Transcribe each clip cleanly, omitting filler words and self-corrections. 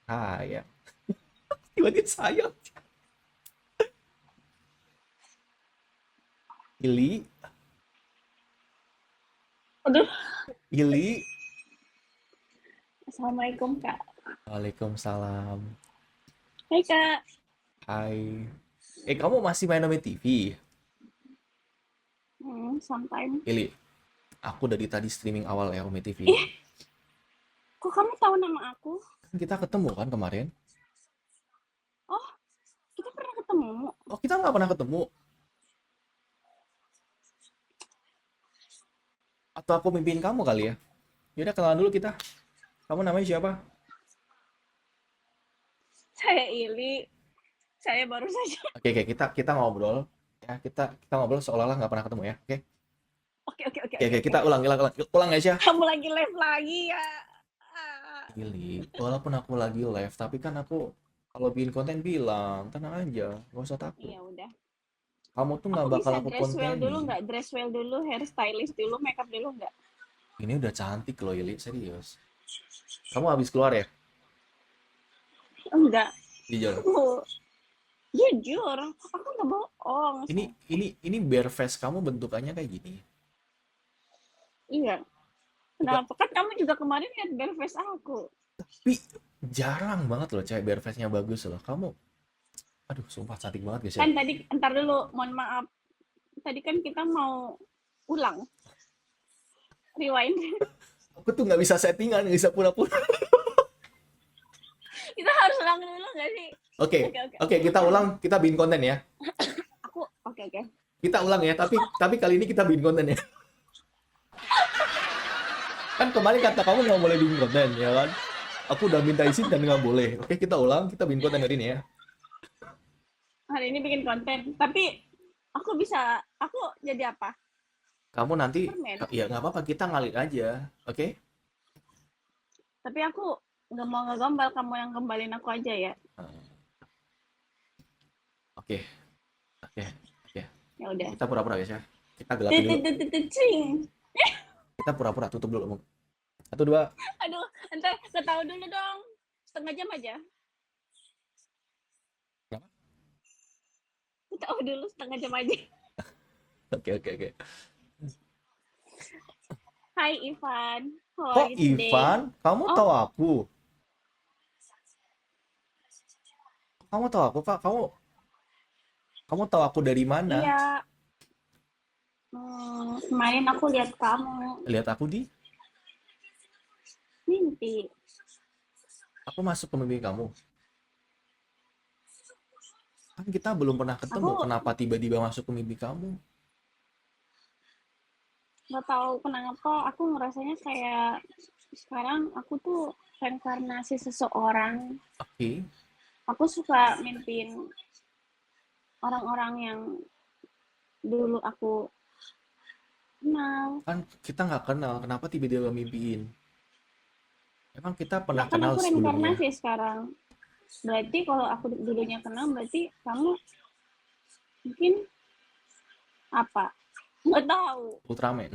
Sayang. Tiba-tiba sayang. Ili, Aduh, Ili. Assalamualaikum Kak. Waalaikumsalam. Hai Kak. Hai. Kamu masih main Ome TV? Sometime. Ili, aku dari tadi streaming awal ya Ome TV. Ih, kok kamu tahu nama aku? Kan kita ketemu kan kemarin? Oh, kita pernah ketemu. Oh, kita nggak pernah ketemu. Atau aku mimpin kamu kali ya? Yaudah kenalan dulu kita. Kamu namanya siapa? Saya Ili. Saya baru saja. Oke, oke, kita ngobrol. Ya, kita ngobrol seolah-olah nggak pernah ketemu ya. Oke. Oke, oke, oke, Oke, oke, oke, oke. kita ulang ya, Syah. Kamu lagi live lagi ya? Ah, Ili, walaupun aku lagi live, tapi kan aku kalau bikin konten bilang, tenang aja, gak usah takut. iya udah. Kamu tuh nggak Aku bakal bisa aku dress well dulu kontenin. nggak? Dress well dulu, hairstylist dulu, makeup dulu nggak? Ini udah cantik loh, Ili, serius. Kamu habis keluar ya? Enggak. Jujur. Aku jujur, aku nggak bohong. Ini bare face kamu bentukannya kayak gini. Iya. Bukan, Kenapa? Kan kamu juga kemarin lihat bare face aku. tapi jarang banget loh cewek bare face-nya bagus loh. Kamu, aduh, sumpah cantik banget guys ya. Kan tadi, entar dulu, mohon maaf. Tadi kan kita mau ulang, rewind. Aku tuh nggak bisa settingan, nggak bisa pura-pura. Kita harus ulang dulu nggak sih? Oke, Oke, oke, oke, oke. kita ulang, kita bikin konten ya. Aku, oke, oke. Kita ulang ya, tapi kali ini kita bikin konten ya. Kan kemarin kata kamu nggak boleh bikin konten, ya kan? Aku udah minta izin dan nggak boleh. Oke, kita ulang, kita bikin konten hari ini ya. Hari ini bikin konten. Tapi aku jadi apa? Kamu nanti, Permen. ya nggak apa-apa, kita ngalir aja. Oke? Tapi aku nggak mau ngegombal, kamu yang gembalin aku aja ya. Oke, oke, oke. Ya udah. Kita pura-pura guys ya. Kita gelapin dulu. Cing. Kita pura-pura tutup dulu. Satu, dua. Aduh, entar ketahu dulu dong. Setengah jam aja. Kenapa? Ketahu dulu setengah jam aja. Oke, oke, oke. Hai Ivan, how Kok are you today? Ivan? Kamu Oh, tahu aku? Kamu tahu aku, Kak? Kamu tahu aku dari mana? iya. Kemarin aku lihat kamu Lihat aku di, mimpi. aku masuk ke mimpi kamu. Kan kita belum pernah ketemu. Aku Kenapa tiba-tiba masuk ke mimpi kamu? nggak tahu kenapa aku ngerasanya kayak sekarang aku tuh reinkarnasi seseorang. Oke. Aku suka mimpin orang-orang yang dulu aku kenal. Kan kita nggak kenal. Kenapa tiba-tiba mimpiin? Emang kita pernah Nggak, kan kenal aku sebelumnya? reinkarnasi sekarang. Berarti kalau aku dulunya kenal, berarti kamu mungkin apa? Nggak tahu. Ultraman.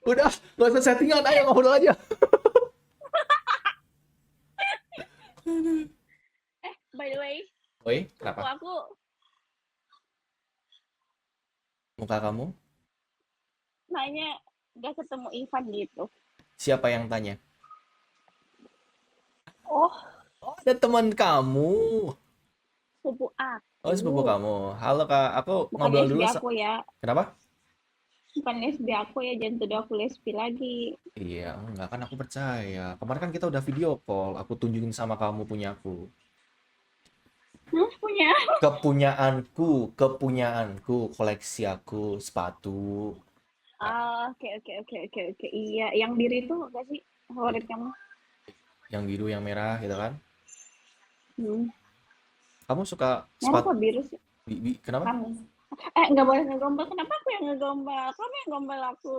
Udah, nggak usah settingan. Ayo ngobrol aja. By the way, Oi, aku kenapa? aku Muka kamu? nanya nggak ketemu Ivan gitu. Siapa yang tanya? Oh, Oh, ada teman kamu. sepupu Oh, aku. sepupu kamu. Halo, Kak. Aku Bukan ngobrol lesbi dulu. aku ya. Kenapa? Bukan lesbi aku ya, jangan tuduh aku lesbi lagi. Iya, enggak kan aku percaya. Kemarin kan kita udah video call. Aku tunjukin sama kamu punyaku. Hah, punya? Kepunyaanku, koleksi aku, sepatu. Nah, Ah, oke, oke, oke, oke, oke. Iya, yang biru itu apa sih favorit kamu? yang biru, yang merah gitu kan. Hmm. Kamu suka Merah sepatu apa biru sih? kenapa? Kamu. Nggak boleh ngegombal. Kenapa aku yang ngegombal? Kamu yang gombal aku.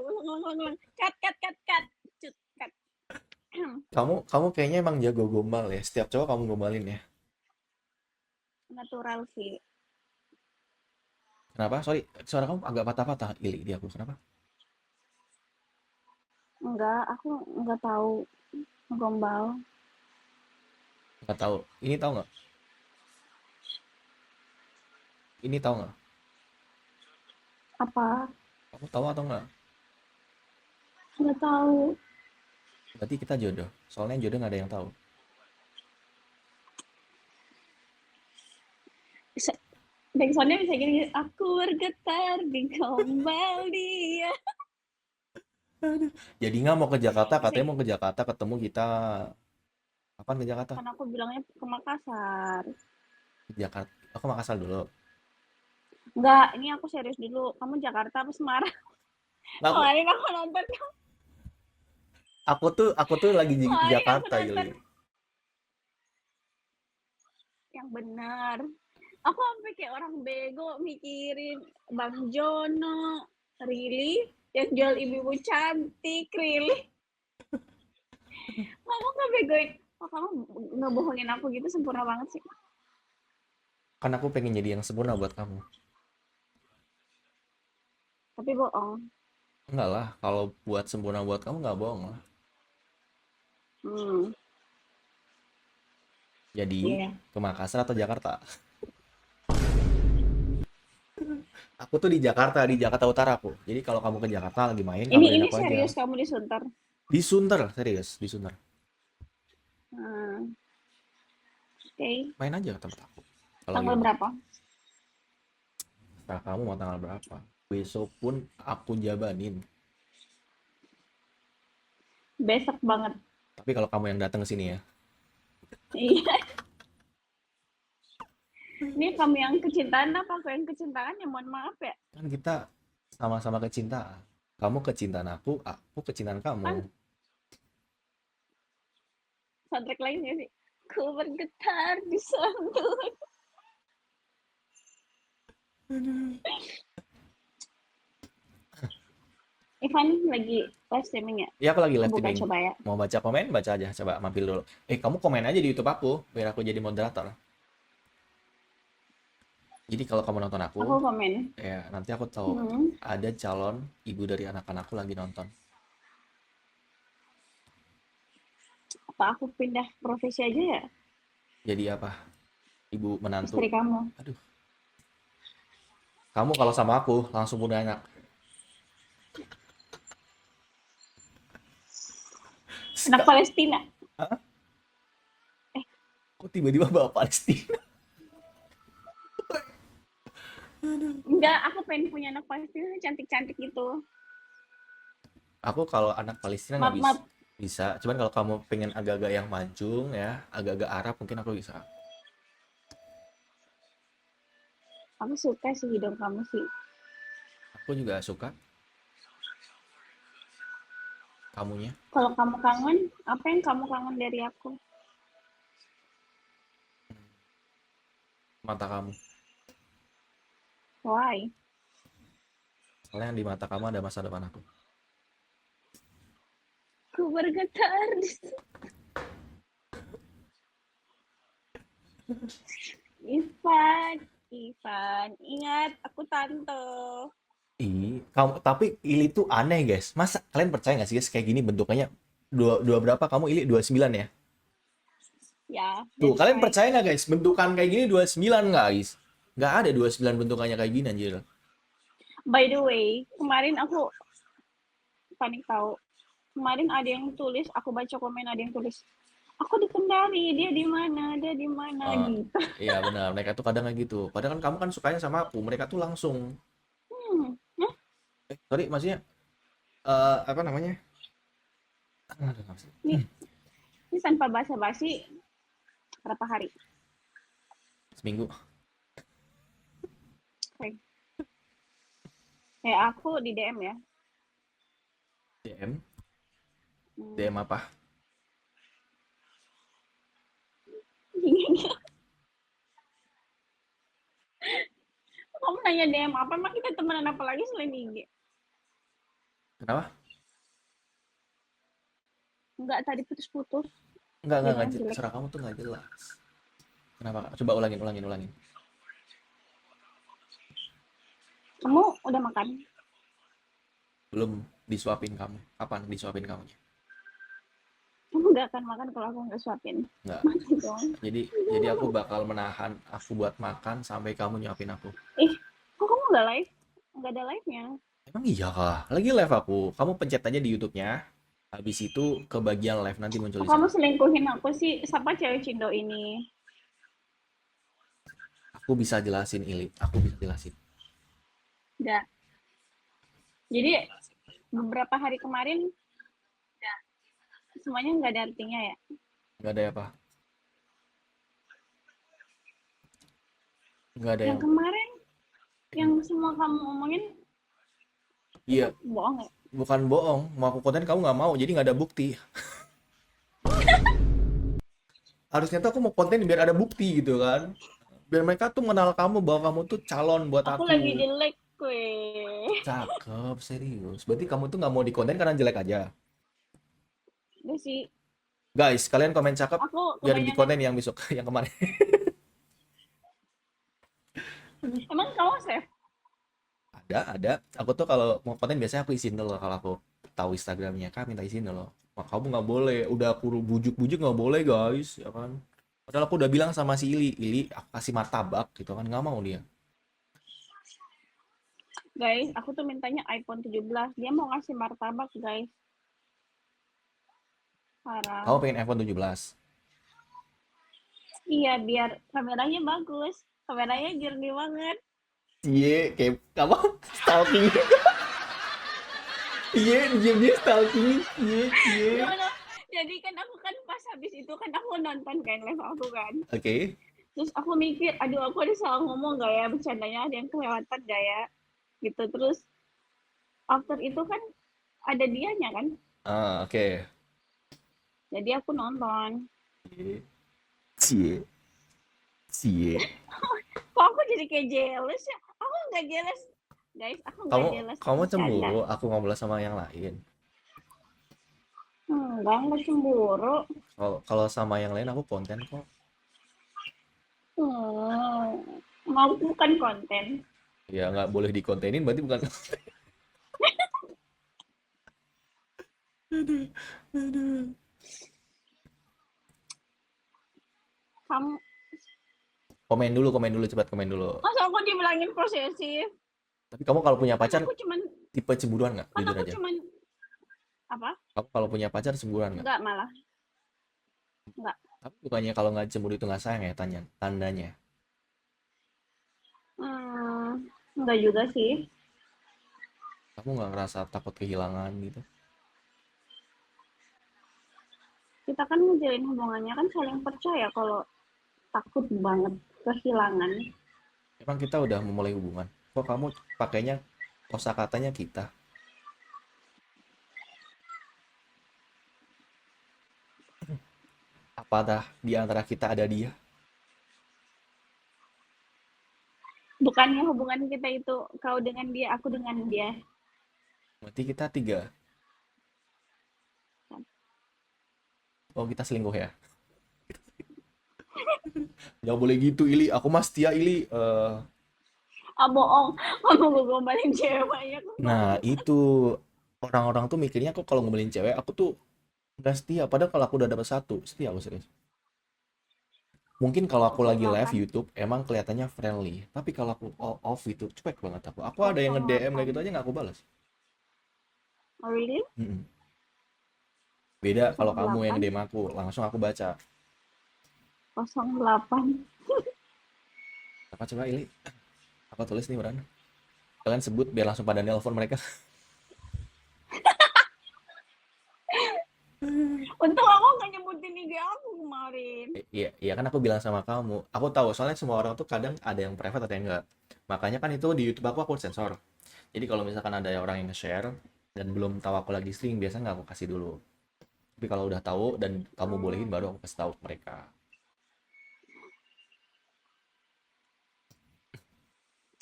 Cut, cut, cut, cut. Cut, cut. Kamu kayaknya emang jago gombal ya. Setiap cowok kamu gombalin ya. Natural sih. Kenapa? Sorry, suara kamu agak patah-patah. Ili di aku. Kenapa? Enggak, aku nggak tahu ngegombal. Nggak tahu. Ini tahu nggak? Ini tahu nggak? Apa? Kamu tahu atau nggak? Nggak tahu. Berarti kita jodoh. Soalnya jodoh nggak ada yang tahu. Bisa, backsoundnya bisa gini, aku bergetar di gombal dia. Jadi nggak mau ke Jakarta, katanya Bisa, mau ke Jakarta ketemu kita. Kapan ke Jakarta? kan aku bilangnya ke Makassar. Ke Jakarta. Aku Makassar dulu. Enggak, ini aku serius dulu. Kamu Jakarta apa Semarang? Nggak, Kemarin aku nonton, aku tuh lagi di kemarin aku Jakarta, nonton Yuli. yang benar. Aku sampai kayak orang bego mikirin Bang Jono, really? Yang jual ibu-ibu cantik, really? Kamu nggak begoin? Oh, kamu ngebohongin aku gitu sempurna banget sih. Kan aku pengen jadi yang sempurna buat kamu. Tapi bohong. Enggak lah, kalau buat sempurna buat kamu nggak bohong lah. Hmm, Jadi iya. ke Makassar atau Jakarta? Aku tuh di Jakarta Utara aku. Jadi kalau kamu ke Jakarta lagi main, kabarin Ini aku aja. serius kamu disuntar. Di Sunter, serius, di Sunter. Hmm, oke. Main aja ke tempat aku. Kalau lagi Tanggal main. berapa? Nah, kamu mau tanggal berapa? Besok pun aku jabanin. Besok banget. Tapi kalau kamu yang datang ke sini ya. Iya. Ini kamu yang kecintaan apa aku yang kecintaan ya mohon maaf ya. Kan kita sama-sama kecintaan. Kamu kecintaan aku kecintaan kamu. Kan soundtrack lain gak sih? Ku bergetar di santun. Ivan lagi live streaming ya? Iya, aku lagi Aku live buka streaming. coba ya. Mau baca komen, baca aja. Coba mampir dulu. Kamu komen aja di YouTube aku, biar aku jadi moderator. Jadi kalau kamu nonton aku, Aku komen. ya nanti aku tahu Hmm, ada calon ibu dari anak-anakku lagi nonton. apa aku pindah profesi aja ya? Jadi apa? Ibu menantu. Istri kamu. Aduh, kamu kalau sama aku langsung punya anak. Anak Palestina. Hah? Eh, Kok tiba-tiba bawa Palestina? enggak, aku pengen punya anak Palestina cantik-cantik gitu. Aku kalau anak Palestina nggak Maaf, bisa. maaf. Bisa, cuman kalau kamu pengen agak-agak yang mancung ya, agak-agak Arab mungkin aku bisa. Aku suka sih hidung kamu sih. Aku juga suka kamunya, Kalau kamu kangen, apa yang kamu kangen dari aku? mata kamu. Why? Soalnya yang di mata kamu ada masa depan aku. Ku bergetar di Ivan, Ivan, ingat aku tante. Kamu tapi Ili tuh aneh guys. Masa kalian percaya nggak sih guys kayak gini bentukannya? Dua berapa kamu Ili? 29 ya? Ya, Tuh, that's kalian right. percaya nggak guys? Bentukan kayak gini 29 nggak guys? Nggak ada 29 bentukannya kayak gini anjir. By the way, kemarin aku panik tahu. Kemarin ada yang tulis, aku baca komen ada yang tulis, aku di Kendari, dia di mana Eh, gitu. iya benar, mereka tuh kadang kayak gitu. Padahal kan kamu kan sukanya sama aku, mereka tuh langsung. Hah? Sorry, maksudnya apa namanya? Aduh, nggak bisa. Ini, ini tanpa basa-basi berapa hari? Seminggu Oke. Kayak aku di DM ya. DM, Hmm. DM apa? Kamu nanya DM apa? Emang kita temenan apa lagi selain IG? Kenapa? Enggak, tadi putus-putus. Enggak, Sinyalnya jelek. suara kamu tuh nggak jelas. Kenapa? Kak? Coba ulangin. Kamu udah makan? Belum disuapin kamu. Kapan disuapin kamu? Kamu nggak akan makan kalau aku nggak suapin. Nggak. Mati dong. Jadi aku bakal menahan aku buat makan sampai kamu nyuapin aku. Ih, kok kamu nggak live? Nggak ada live-nya. Emang iya kah? Lagi live aku. Kamu pencet aja di YouTube-nya. Habis itu ke bagian live nanti muncul Oh, di kamu sana. selingkuhin aku sih. Siapa cewek Cindo ini? Aku bisa jelasin Ili. Aku bisa jelasin. Nggak. Jadi beberapa hari kemarin semuanya nggak ada artinya ya. Nggak ada apa? Nggak ada Yang yang. kemarin, yang semua kamu omongin itu Iya, bohong ya? bukan bohong. Mau aku konten kamu nggak mau, jadi nggak ada bukti. Harusnya tuh aku mau konten biar ada bukti gitu kan. Biar mereka tuh mengenal kamu bahwa kamu tuh calon buat Aku aku. lagi jelek, kue. Cakep, serius. Berarti kamu tuh nggak mau di konten karena jelek aja. Udah sih, Guys, kalian komen cakep aku biar di kebanyakan. konten yang besok yang kemarin. Emang kamu save? Ada. Aku tuh kalau mau konten biasanya aku izin dulu kalau aku tahu Instagramnya. Kak minta izin dulu. Wah, kamu nggak boleh. Udah aku bujuk-bujuk nggak boleh guys, ya kan? Padahal aku udah bilang sama si Ili aku kasih martabak gitu kan nggak mau dia. Guys, aku tuh mintanya iPhone 17. Dia mau ngasih martabak, guys. Kamu Parah. pengen iPhone 17. Iya, biar kameranya bagus. Kameranya jernih banget. Iya, kayak apa? Stalking. Iya, dia stalking. Iya. No, no. Jadi kan aku kan pas habis itu kan aku nonton kan live aku kan. Oke. Terus aku mikir, aduh aku ada salah ngomong gak ya? Bercandanya ada yang kelewatan gak ya? Gitu. Terus after itu kan ada dianya kan. Ah, oke. Jadi aku nonton. Cie. Cie. Cie. Kok aku jadi kayak jealous ya? Aku nggak jealous. Guys, aku nggak Kamu jealous. kamu Aku canda. cemburu aku ngobrol sama yang lain. Nggak cemburu. Kalau kalau sama yang lain aku konten kok. Hmm, mau bukan konten. Ya nggak boleh dikontenin berarti bukan. Aduh, aduh. Kamu, Komen dulu, cepat komen dulu. masa aku dibilangin posesif? Tapi kamu kalau punya Kan pacar, aku cuman, tipe cemburuan nggak? kan Jujur aku aja. cuman, apa? Kamu kalau punya pacar cemburuan nggak? Enggak malah. Enggak. Tapi bukannya kalau nggak cemburu itu nggak sayang ya, tandanya. Hmm, enggak juga sih. Kamu nggak ngerasa takut kehilangan gitu? Kita kan ngejalin hubungannya kan saling percaya kalau takut banget kehilangan. Emang kita udah memulai hubungan. Kok kamu pakainya kosakatanya kita? Apa dah di antara kita ada dia? Bukannya hubungan kita itu kau dengan dia, aku dengan dia. Berarti kita tiga. Oh kita selingkuh ya? Nggak boleh gitu Ili. Aku mas setia Ili. Ah bohong, kamu gue gombalin ceweknya Nah kemarin. itu orang-orang tuh mikirnya kok kalau ngomelin cewek aku tuh nggak setia. Padahal kalau aku udah dapet satu setia aku serius. Mungkin kalau aku lagi live 08. YouTube emang kelihatannya friendly. Tapi kalau aku off itu cuek banget aku. Aku ada yang nge-DM kayak 08. gitu aja nggak aku balas. Oh really? Mm-mm. Beda kalau kamu yang 08. DM aku langsung aku baca. 08. Apa coba Ili? Aku tulis nih Bran. Kalian sebut biar langsung pada nelpon mereka. Untung aku nggak nyebutin IG aku kemarin. Iya, iya kan aku bilang sama kamu. Aku tahu soalnya semua orang tuh kadang ada yang private ada yang enggak. Makanya kan itu di YouTube aku sensor. Jadi kalau misalkan ada orang yang nge-share dan belum tahu aku lagi streaming biasanya nggak aku kasih dulu. Tapi kalau udah tahu dan kamu bolehin baru aku kasih tahu ke mereka.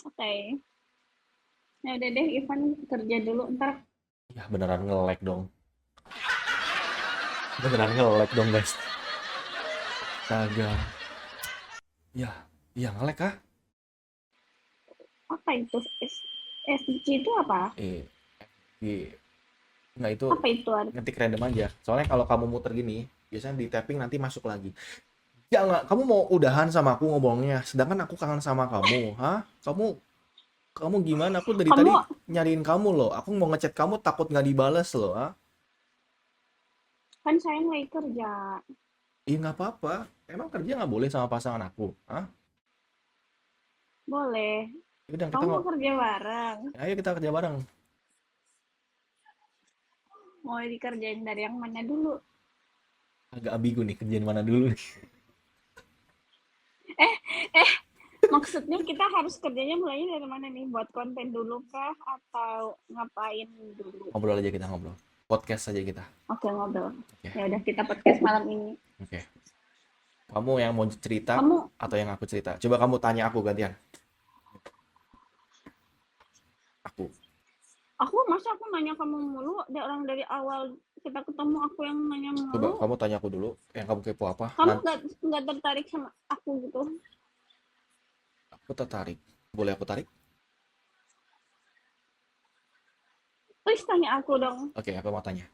Oke. Okay. Ya udah deh, Ivan kerja dulu. Ntar Ya beneran nge-lag dong. Beneran nge-lag dong guys. Astaga. Ya, iya nge-lag kah? apa itu? SG itu apa? Iya. Nggak itu Apa itu? ngetik random aja. Soalnya kalau kamu muter gini, Biasanya di tapping nanti masuk lagi. Jangan, kamu mau udahan sama aku ngomongnya, sedangkan aku kangen sama kamu, hah? Kamu gimana? Aku dari Kamu tadi nyariin kamu loh. Aku mau ngechat kamu takut nggak dibales loh, ah. kan saya lagi kerja. Iya nggak apa-apa. Emang kerja nggak boleh sama pasangan aku, ah? Boleh. Udah kita Kamu mau nggak, kerja bareng? ayo kita kerja bareng. Mau dikerjain dari yang mana dulu? Agak ambigu nih kerjaan mana dulu nih. Eh, eh, maksudnya kita harus kerjanya mulainya dari mana nih? Buat konten dulu kah? Atau ngapain dulu? Ngobrol aja kita ngobrol. Podcast aja kita. Oke, ngobrol. Oke, Ya udah kita podcast malam ini. oke. Kamu yang mau cerita Kamu, atau yang aku cerita? Coba kamu tanya aku gantian. Aku. masa aku nanya kamu mulu? Orang dari awal kita ketemu aku yang nanya Coba mulu. kamu tanya aku dulu. Yang kamu kepo apa? Kamu Nanti nggak tertarik sama aku gitu? aku tertarik. Boleh aku tarik? Please tanya aku dong. Oke, aku mau tanya.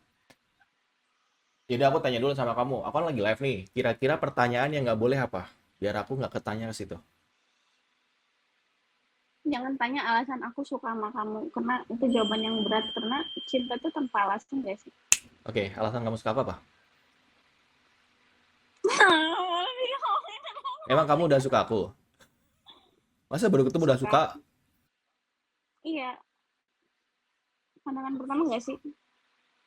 Jadi aku tanya dulu sama kamu. Aku kan lagi live nih. Kira-kira pertanyaan yang nggak boleh apa? Biar aku nggak ketanya ke situ. Jangan tanya alasan aku suka sama kamu, karena itu jawaban yang berat. Karena cinta tuh tanpa alasan, gak sih? Oke, alasan kamu suka apa, Pak? Emang kamu udah suka aku? Masa baru ketemu udah Suka. suka? Iya, pandangan pertama gak sih?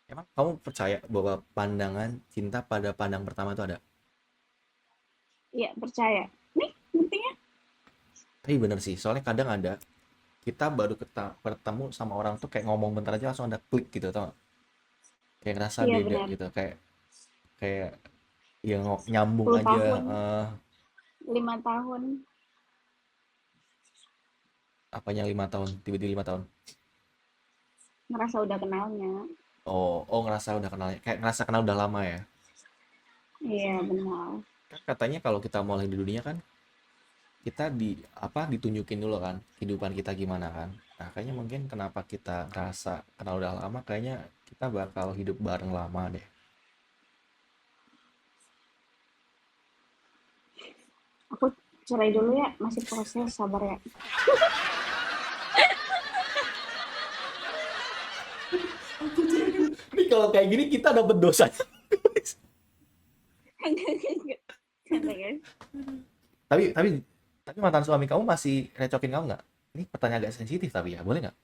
Emang kamu percaya bahwa pandangan cinta pada pandang pertama itu ada? Iya, percaya. Nih, buktinya. Tapi bener sih, soalnya kadang ada kita baru bertemu sama orang tuh kayak ngomong bentar aja langsung ada klik gitu tau gak? Kayak ngerasa Iya, beda benar. gitu, kayak kayak ya nyambung 10 aja. tahun, 5 tahun. Apanya 5 tahun, tiba-tiba 5 tahun. Ngerasa udah kenalnya. Oh, ngerasa udah kenal, kayak ngerasa kenal udah lama ya. Iya, benar. Kan katanya kalau kita mulai di dunia kan kita ditunjukin dulu kan kehidupan kita gimana kan. Nah, kayaknya mungkin kenapa kita ngerasa kenal udah lama, kayaknya kita bakal hidup bareng lama deh. Aku cerai dulu ya, masih proses, sabar ya. Ini kalau kayak gini kita dapat dosa. Santai guys. Tapi mantan suami kamu masih recokin kamu nggak? Ini pertanyaan agak sensitif tapi ya, boleh nggak?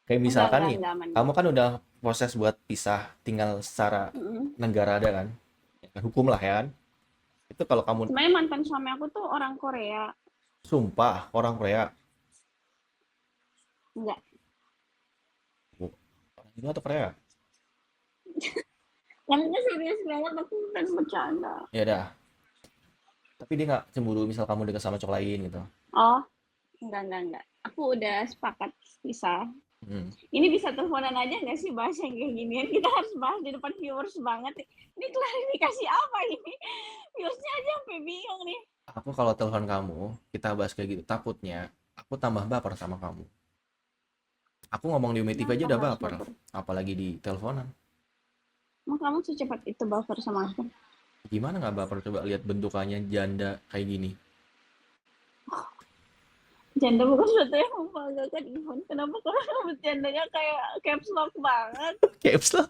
Kayak misalkan nih, Enggak aman. kamu kan udah proses buat pisah, tinggal secara negara ada kan? Ya kan, hukum lah ya kan? Itu kalau kamu Sebenarnya mantan suami aku tuh orang Korea. sumpah orang Korea, Enggak. oh, orang Indo atau Korea? Ngomongnya serius banget, aku bukan bercanda. Ya udah, tapi dia nggak cemburu misal kamu dekat sama cowok lain gitu. Oh, enggak. Aku udah sepakat bisa. Hmm. Ini bisa teleponan aja nggak sih bahas yang kayak ginian? Kita harus bahas di depan viewers banget. Ini klarifikasi apa ini? Viewersnya aja sampai bingung nih. Aku kalau telepon kamu, kita bahas kayak gitu, takutnya aku tambah baper sama kamu. Aku ngomong di Umi TV aja Kenapa udah harus baper, baper? apalagi di teleponan. Emang kamu secepat itu baper sama aku? Gimana nggak baper, coba lihat bentukannya janda kayak gini. Janda bukan sesuatu yang membanggakan, Ivan. Kenapa kalau bercandanya kayak caps lock banget? Caps lah.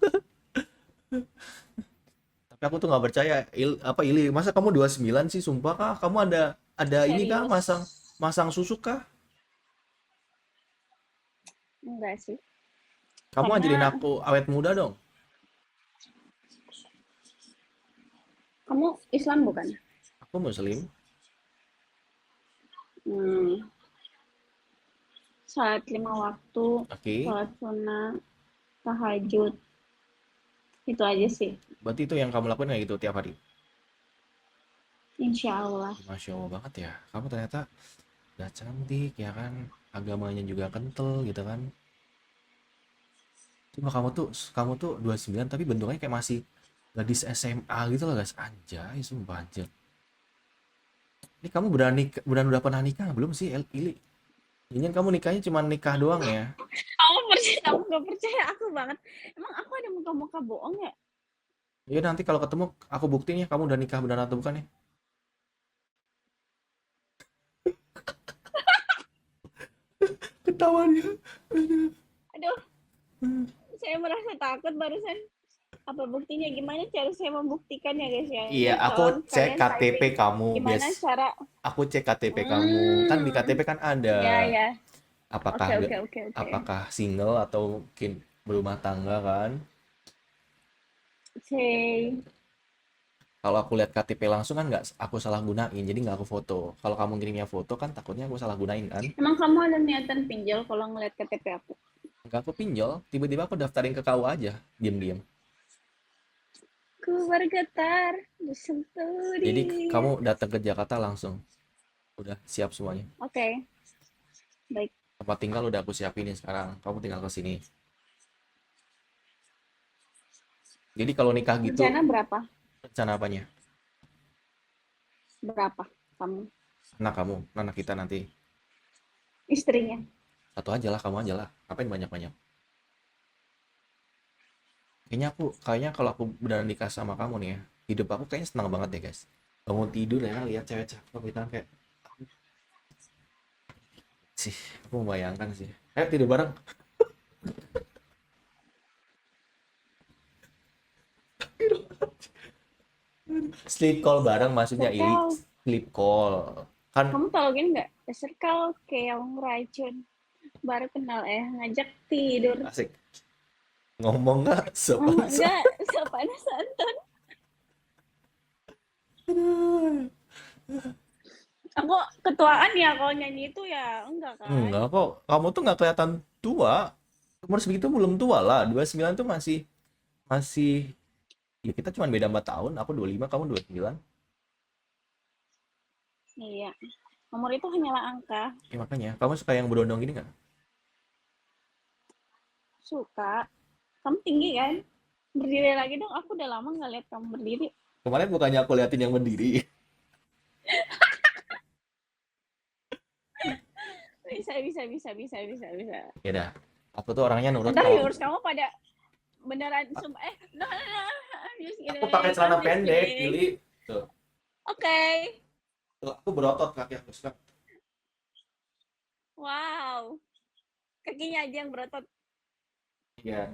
Tapi aku tuh nggak percaya. Ili, masa kamu 29 sih, sumpah kah? Kamu ada ini kah, Serius? masang masang susu kah? Enggak sih. Kamu ajarin Karena aku awet muda dong. kamu Islam bukan? Aku muslim. Salat 5 waktu, Oke. salat sunnah, tahajud. Itu aja sih. Berarti itu yang kamu lakuin kayak gitu tiap hari. Insya Allah. Masya Allah banget ya. Kamu ternyata udah cantik ya kan. Agamanya juga kental gitu kan. Cuma kamu tuh 29 tapi bentuknya kayak masih gadis SMA gitu loh guys. Anjay, sumpah anjir. Ini kamu udah pernah nikah belum sih, Ili? Ini kamu nikahnya cuma nikah doang ya? Kamu percaya? Kamu gak percaya aku banget. Emang aku ada muka-muka bohong ya? Ya nanti kalau ketemu aku buktiin ya kamu udah nikah beneran atau bukan ya. Ketawanya. Aduh, saya merasa takut barusan. Apa buktinya? Gimana cara saya membuktikan ya guys ya? Iya, Ini aku tolong cek kalian KTP typing. kamu, Gimana cara? aku cek KTP kamu. Kan di Hmm, KTP kan ada ya ya. apakah Oke oke oke oke. apakah single atau mungkin berumah tangga kan. Say, Kalau aku lihat KTP langsung kan nggak aku salah gunain, jadi nggak aku foto. Kalau kamu ngirimnya foto kan takutnya aku salah gunain kan. emang kamu ada niatan pinjol kalau ngeliat KTP aku? Nggak aku pinjol, tiba-tiba aku daftarin ke KU aja, diem-diem. Ku bergetar disentuh Jadi dia. kamu datang ke Jakarta langsung, udah siap semuanya. Oke, baik. Tempat tinggal udah aku siapin nih sekarang, kamu tinggal ke sini. Jadi kalau nikah gitu, Rencana berapa? rencana apanya? Berapa kamu? Anak kamu, anak kita nanti. Istrinya. Satu aja lah, kamu aja lah. Ngapain banyak-banyak? Kayaknya kalau aku beneran nikah sama kamu nih ya, hidup aku kayaknya senang banget deh guys. Bangun tidur ya, lihat cewek cakep gitu kan, kayak sih, aku membayangkan sih. Ayo tidur bareng. Sleep call bareng maksudnya Ili. Circle. Sleep call. Kan Kamu tau gini nggak? Circle keong racun. Baru kenal ngajak tidur. asik. Ngomong nggak sopan Enggak, sopan santun. Aku ketuaan ya kalau nyanyi itu ya enggak kan? Enggak kok. Kamu tuh nggak kelihatan tua. Umur segitu belum tua lah. 29 tuh masih masih ya kita cuma beda 4 tahun. Aku 25, kamu 29. Iya. Nomor itu hanyalah angka. Ya, makanya kamu suka yang berondong gini nggak? Suka. Kamu tinggi kan? Berdiri lagi dong. Aku udah lama nggak lihat kamu berdiri. Kemarin bukannya aku liatin yang berdiri. Bisa, bisa, bisa, bisa, bisa, bisa. Ya dah. Aku tuh orangnya nurut Ntar kalau viewers kamu pada beneran sumpah no, no, no. Just aku pakai kidding, I'm celana just pendek, kidding. Ili. Tuh, Oke. tuh aku berotot kaki aku sekarang. Wow. Kakinya aja yang berotot. Iya,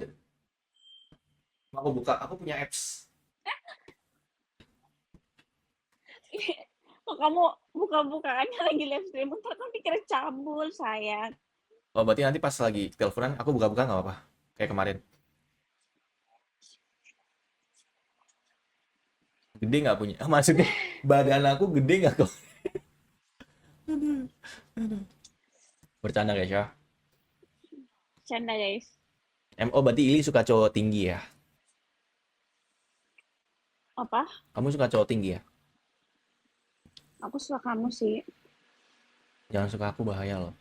aku buka, aku punya apps. Kok kamu buka-bukaannya lagi live stream, ntar kan dikira cabul, sayang. Oh, berarti nanti pas lagi teleponan aku buka-buka nggak apa-apa. Kayak kemarin. Gede nggak punya? Maksudnya badan aku gede nggak kok? Bercanda guys ya. Canda guys. Oh, berarti Ili suka cowok tinggi ya? Apa? Kamu suka cowok tinggi ya? Aku suka kamu sih. Jangan suka aku, bahaya loh.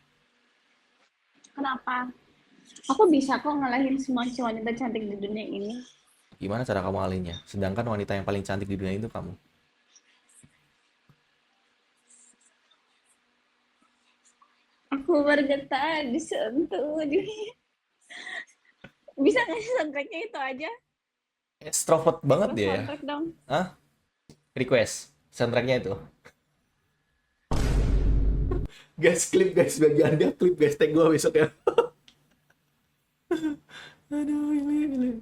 Kenapa? Aku bisa kok ngalahin semua wanita cantik di dunia ini. Gimana cara kamu alinnya? Sedangkan wanita yang paling cantik di dunia itu kamu. Aku bergetar disentuh dunia. Bisa nggak sih soundtracknya itu aja? Extrovert banget Request dia ya. soundtrack dong. Hah? Request. Soundtracknya itu. Guys, klip guys. Bagian dia klip guys. Tag gue besok ya. Aduh, Ili.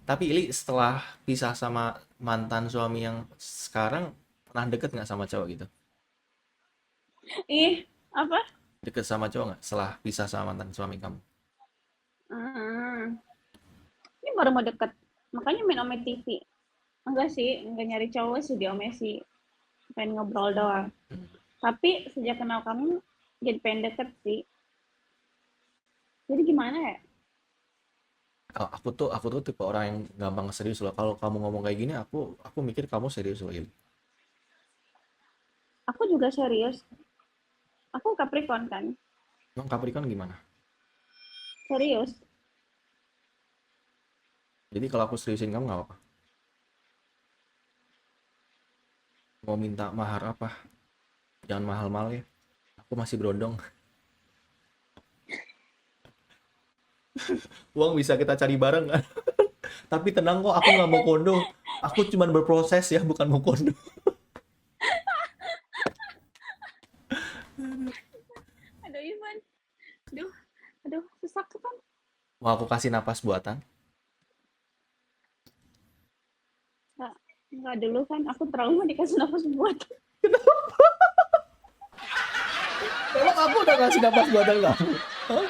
Tapi Ili setelah pisah sama mantan suami yang sekarang, pernah deket nggak sama cowok gitu? Ih, apa? Deket sama cowok nggak setelah pisah sama mantan suami kamu? Hmm. Ini baru mau deket. Makanya main Ome TV. Enggak sih, enggak nyari cowok sih di Ome sih. Pengen ngobrol doang. Tapi sejak kenal kamu, jadi pengen deket sih. Jadi gimana ya? Aku tuh tipe orang yang gampang serius loh. Kalau kamu ngomong kayak gini, aku mikir kamu serius loh, Ili. Aku juga serius. Aku Capricorn kan? Emang Capricorn gimana? Serius. Jadi kalau aku seriusin kamu nggak apa-apa. Mau minta mahar apa? Jangan mahal-mahal ya. Aku masih berondong. Uang bisa kita cari bareng kan? Tapi tenang kok, aku nggak mau kondo. Aku cuman berproses ya, bukan mau kondo. Aduh Ivan, aduh, aduh, sesak kan? Mau aku kasih napas buatan? Nggak, nggak dulu kan, aku trauma dikasih nafas buat. Emang aku udah ngasih napas buatan kamu? Hah?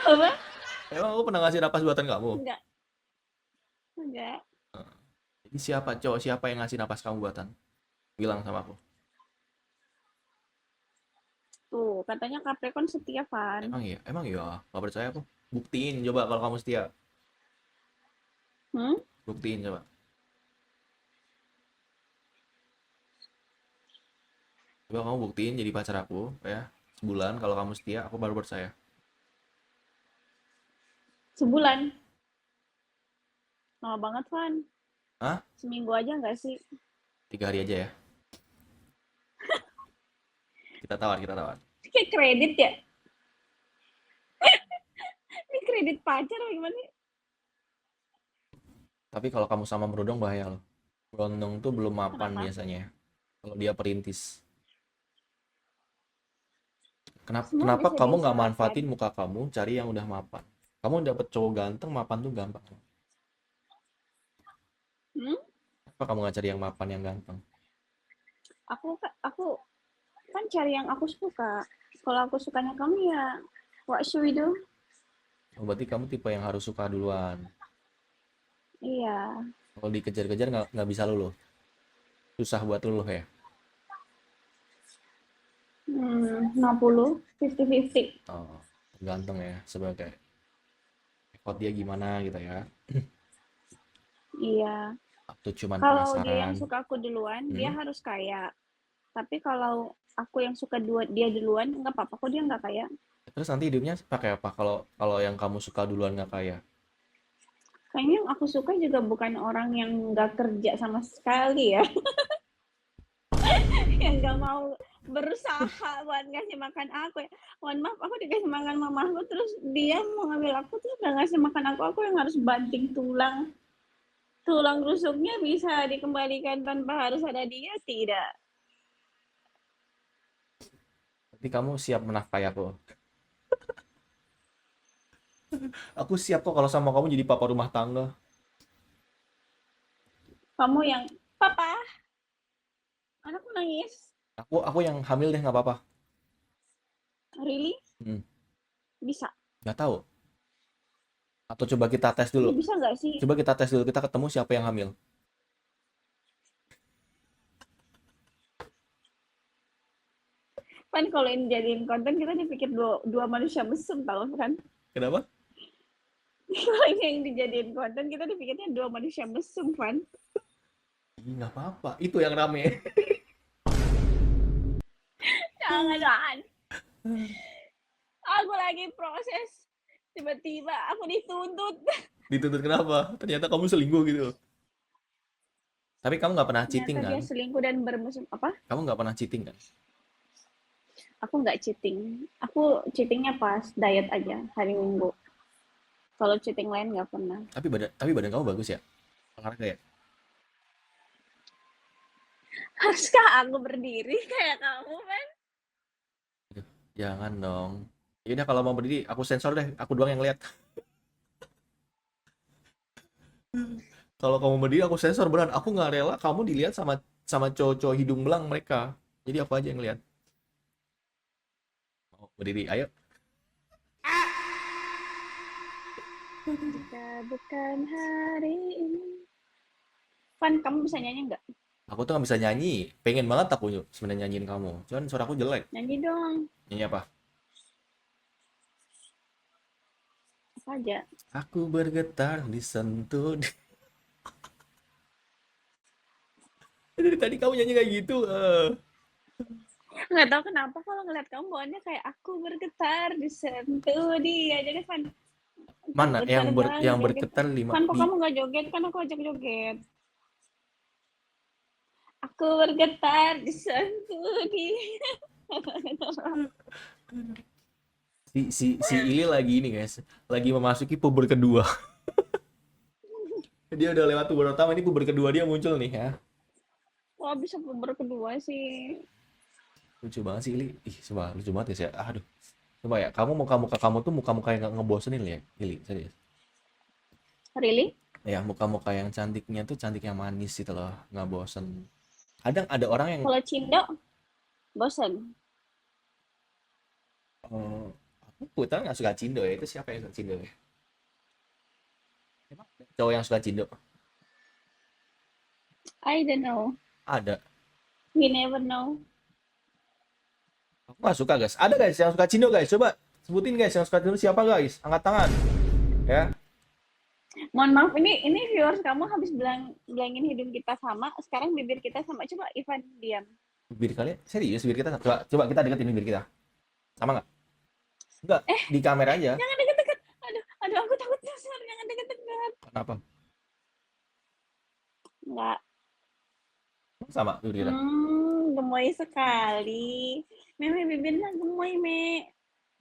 Apa? Emang aku pernah ngasih napas buatan kamu? Enggak, enggak. Jadi siapa yang ngasih napas kamu buatan? Bilang sama aku. Tuh, katanya Capricorn setia, Van. Emang iya, nggak percaya aku. Buktiin coba kalau kamu setia. Hmm? Buktiin coba. Coba kamu buktiin jadi pacar aku, ya. Sebulan kalau kamu setia, aku baru percaya. Sebulan. Lama banget, Van. Hah? Seminggu aja nggak sih? 3 hari aja ya. Kita tawar, kita tawar. Kayak kredit ya? Ini kredit pacar apa gimana? Tapi kalau kamu sama Berondong bahaya loh. Berondong tuh belum mapan Kenapa? biasanya. Kalau dia perintis. Kenapa, Semua kenapa bisa kamu nggak diusahakan. manfaatin muka kamu cari yang udah mapan? Kamu dapet cowok ganteng, mapan tuh gampang. Hmm? Kenapa kamu nggak cari yang mapan yang ganteng? Aku kan cari yang aku suka. Kalau aku sukanya kamu ya, what should we do? Oh, berarti kamu tipe yang harus suka duluan. Iya. Kalau dikejar-kejar nggak bisa luluh. Susah buat luluh ya. 60, 50-50. Oh, tergantung ya sebagai effort dia gimana gitu ya. Iya. Atau cuman Kalau dia yang penasaran. suka aku duluan, dia Hmm? harus kaya. Tapi kalau aku yang suka dia duluan, nggak apa-apa kok dia nggak kaya. Terus nanti hidupnya pakai apa kalau kalau yang kamu suka duluan nggak kaya? Kayaknya yang aku suka juga bukan orang yang nggak kerja sama sekali ya. Yang nggak mau berusaha buat ngasih makan aku ya. Mohon maaf, aku dikasih makan mamaku, terus dia mau ngambil aku, terus nggak ngasih makan aku yang harus banting tulang. Tulang rusuknya bisa dikembalikan tanpa harus ada dia, tidak. Berarti kamu siap menafkahi aku. Aku siap kok kalau sama kamu jadi papa rumah tangga. Kamu yang, papa, anakku nangis. Aku yang hamil deh nggak apa-apa. Really? Hmm, Bisa. nggak tahu. Atau coba kita tes dulu. Ini bisa nggak sih? Coba kita tes dulu. Kita ketemu siapa yang hamil. Kan kalau ini jadiin konten, kita dipikir dua manusia mesum, tau kan? Kenapa? Kalau ini yang dijadiin konten, kita dipikirnya dua manusia mesum, kan? Ih, nggak apa-apa. Itu yang rame. Jangan. Aku lagi proses. Tiba-tiba aku dituntut. Dituntut kenapa? Ternyata kamu selingkuh gitu. Tapi kamu nggak pernah cheating Ternyata kan? dia selingkuh dan bermusim. Apa? Kamu nggak pernah cheating kan? Aku nggak cheating. Aku cheatingnya pas diet aja, hari Minggu. Kalau cheating lain nggak pernah. Tapi badan kamu bagus ya? Olahraga ya? Haruskah aku berdiri kayak kamu, kan? Aduh, jangan dong. Yaudah kalau mau berdiri, aku sensor deh. Aku doang yang lihat. Kalau kamu berdiri, aku sensor beneran. Aku nggak rela kamu dilihat sama sama cowok-cowok hidung belang mereka. Jadi aku aja yang lihat. Mau berdiri, ayo. Jika bukan hari ini. Pan, kamu bisa nyanyi nggak? Aku tuh nggak bisa nyanyi. Pengen banget aku sebenarnya nyanyiin kamu. Cuman suaraku jelek. Nyanyi dong. Nyanyi apa? Apa aja. Aku bergetar disentuh. Dari tadi kamu nyanyi kayak gitu. Nggak tahu kenapa kalau ngeliat kamu bawaannya kayak aku bergetar disentuh dia. Jadi Pan, Mana bergetar yang banget gitu. bergetar lima Kan kok di kamu nggak joget? Kan aku ajak joget. Aku bergetar disentuh dia. si Ili lagi ini guys, lagi memasuki puber kedua. Dia udah lewat puber pertama, ini puber kedua dia muncul nih ya. Wah, bisa puber kedua sih. Lucu banget sih Ili. Ih, coba lucu banget ya. Aduh. Coba ya, kamu muka-muka kamu tuh muka-muka yang gak ngebosenin ya, Ili, serius. Really? Ya, muka-muka yang cantiknya tuh cantik yang manis gitu loh, nggak bosen. Kadang ada orang yang Kalau Cindo, bosen. eh, aku kebetulan nggak suka Cindo ya. Itu siapa yang suka Cindo ya? Emang ada cowok yang suka Cindo? I don't know. Ada. We never know. Aku nggak suka guys. Ada guys yang suka Cindo guys. Coba sebutin guys yang suka Cindo siapa guys? Angkat tangan. Ya. Mohon maaf, ini viewers kamu habis bilangin hidung kita sama, sekarang bibir kita sama. Coba Ivan diam. Bibir kalian serius bibir kita. Coba kita deketin bibir kita. Sama nggak? Enggak. Di kamera aja. Jangan deket-deket. Aduh, aku takut sasar. Jangan deket-deket. Kenapa? Enggak. Sama bibir kita. Gemoy sekali. Meme bibirnya gemoy, Me.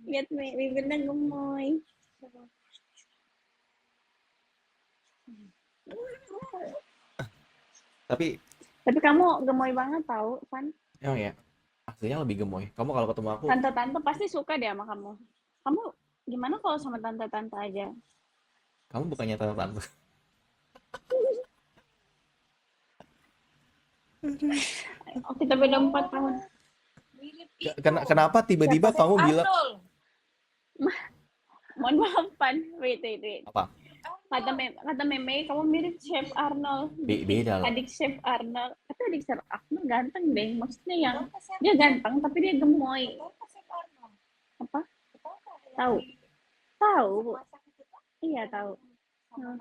Lihat, Me, bibirnya gemoy. Tapi Tapi kamu gemoy banget tahu, Van. emang ya aslinya lebih gemoy. Kamu kalau ketemu aku, Tante-tante pasti suka deh sama kamu. Kamu gimana kalau sama tante-tante aja? kamu bukannya tante-tante. Oh, kita beda 4 tahun. Kenapa tiba-tiba Siapa? kamu bilang Arnold. Mohon maaf, Van. Wait. apa? Kata Meme, kamu mirip Chef Arnold. Beda lah. Adik Chef Arnold. Tapi adik Chef Arnold ganteng deh. Maksudnya yang dia ganteng tapi dia gemoy. Apa? Tahu? Tahu. Iya, tahu. Hmm.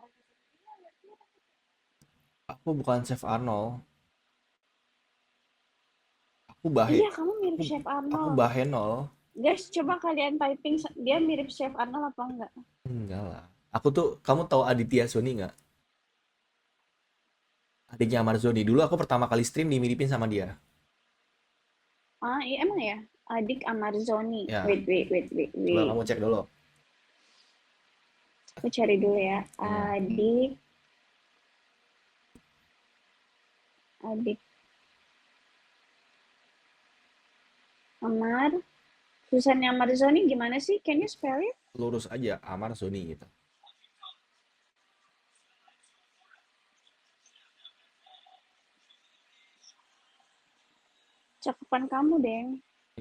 Aku bukan Chef Arnold. Aku Bahe. Iya, kamu mirip Chef Aku Arnold. Bahenol. Guys, coba kalian typing dia mirip Chef Arnold apa enggak? Enggak lah. Aku tuh, kamu tahu Aditya Sony nggak? Adiknya Amarzoni. Dulu aku pertama kali stream dimiripin sama dia. Ah, iya emang ya? Adik Amarzoni. Ya. Wait. Coba kamu cek dulu. Aku cari dulu ya. Adik Amar. Tulisannya Amarzoni gimana sih? Can you spell it? Lurus aja, Amarzoni gitu. Cakepan kamu, Deng.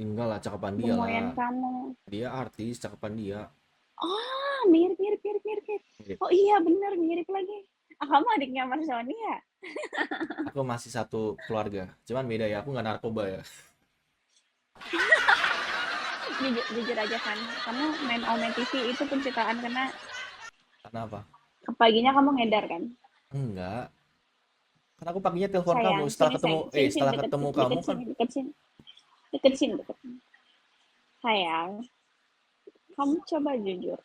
Enggak lah, cakepan dia Gemoyan lah. kamu. Dia artis, cakepan dia. Ah, mirip. Mirip. Oh iya, bener mirip lagi. Ah, kamu adiknya Amarzoni ya? Aku masih satu keluarga. Cuman beda ya, aku nggak narkoba ya. Jujur aja kan, kamu main Ome TV itu pencitraan karena Kenapa? paginya kamu ngedar kan? Enggak. Kan aku paginya telepon Sayang, kamu setelah sini, ketemu sayang. Sini, setelah deket ketemu sini, kamu kan deket sini. Sayang, kamu coba jujur.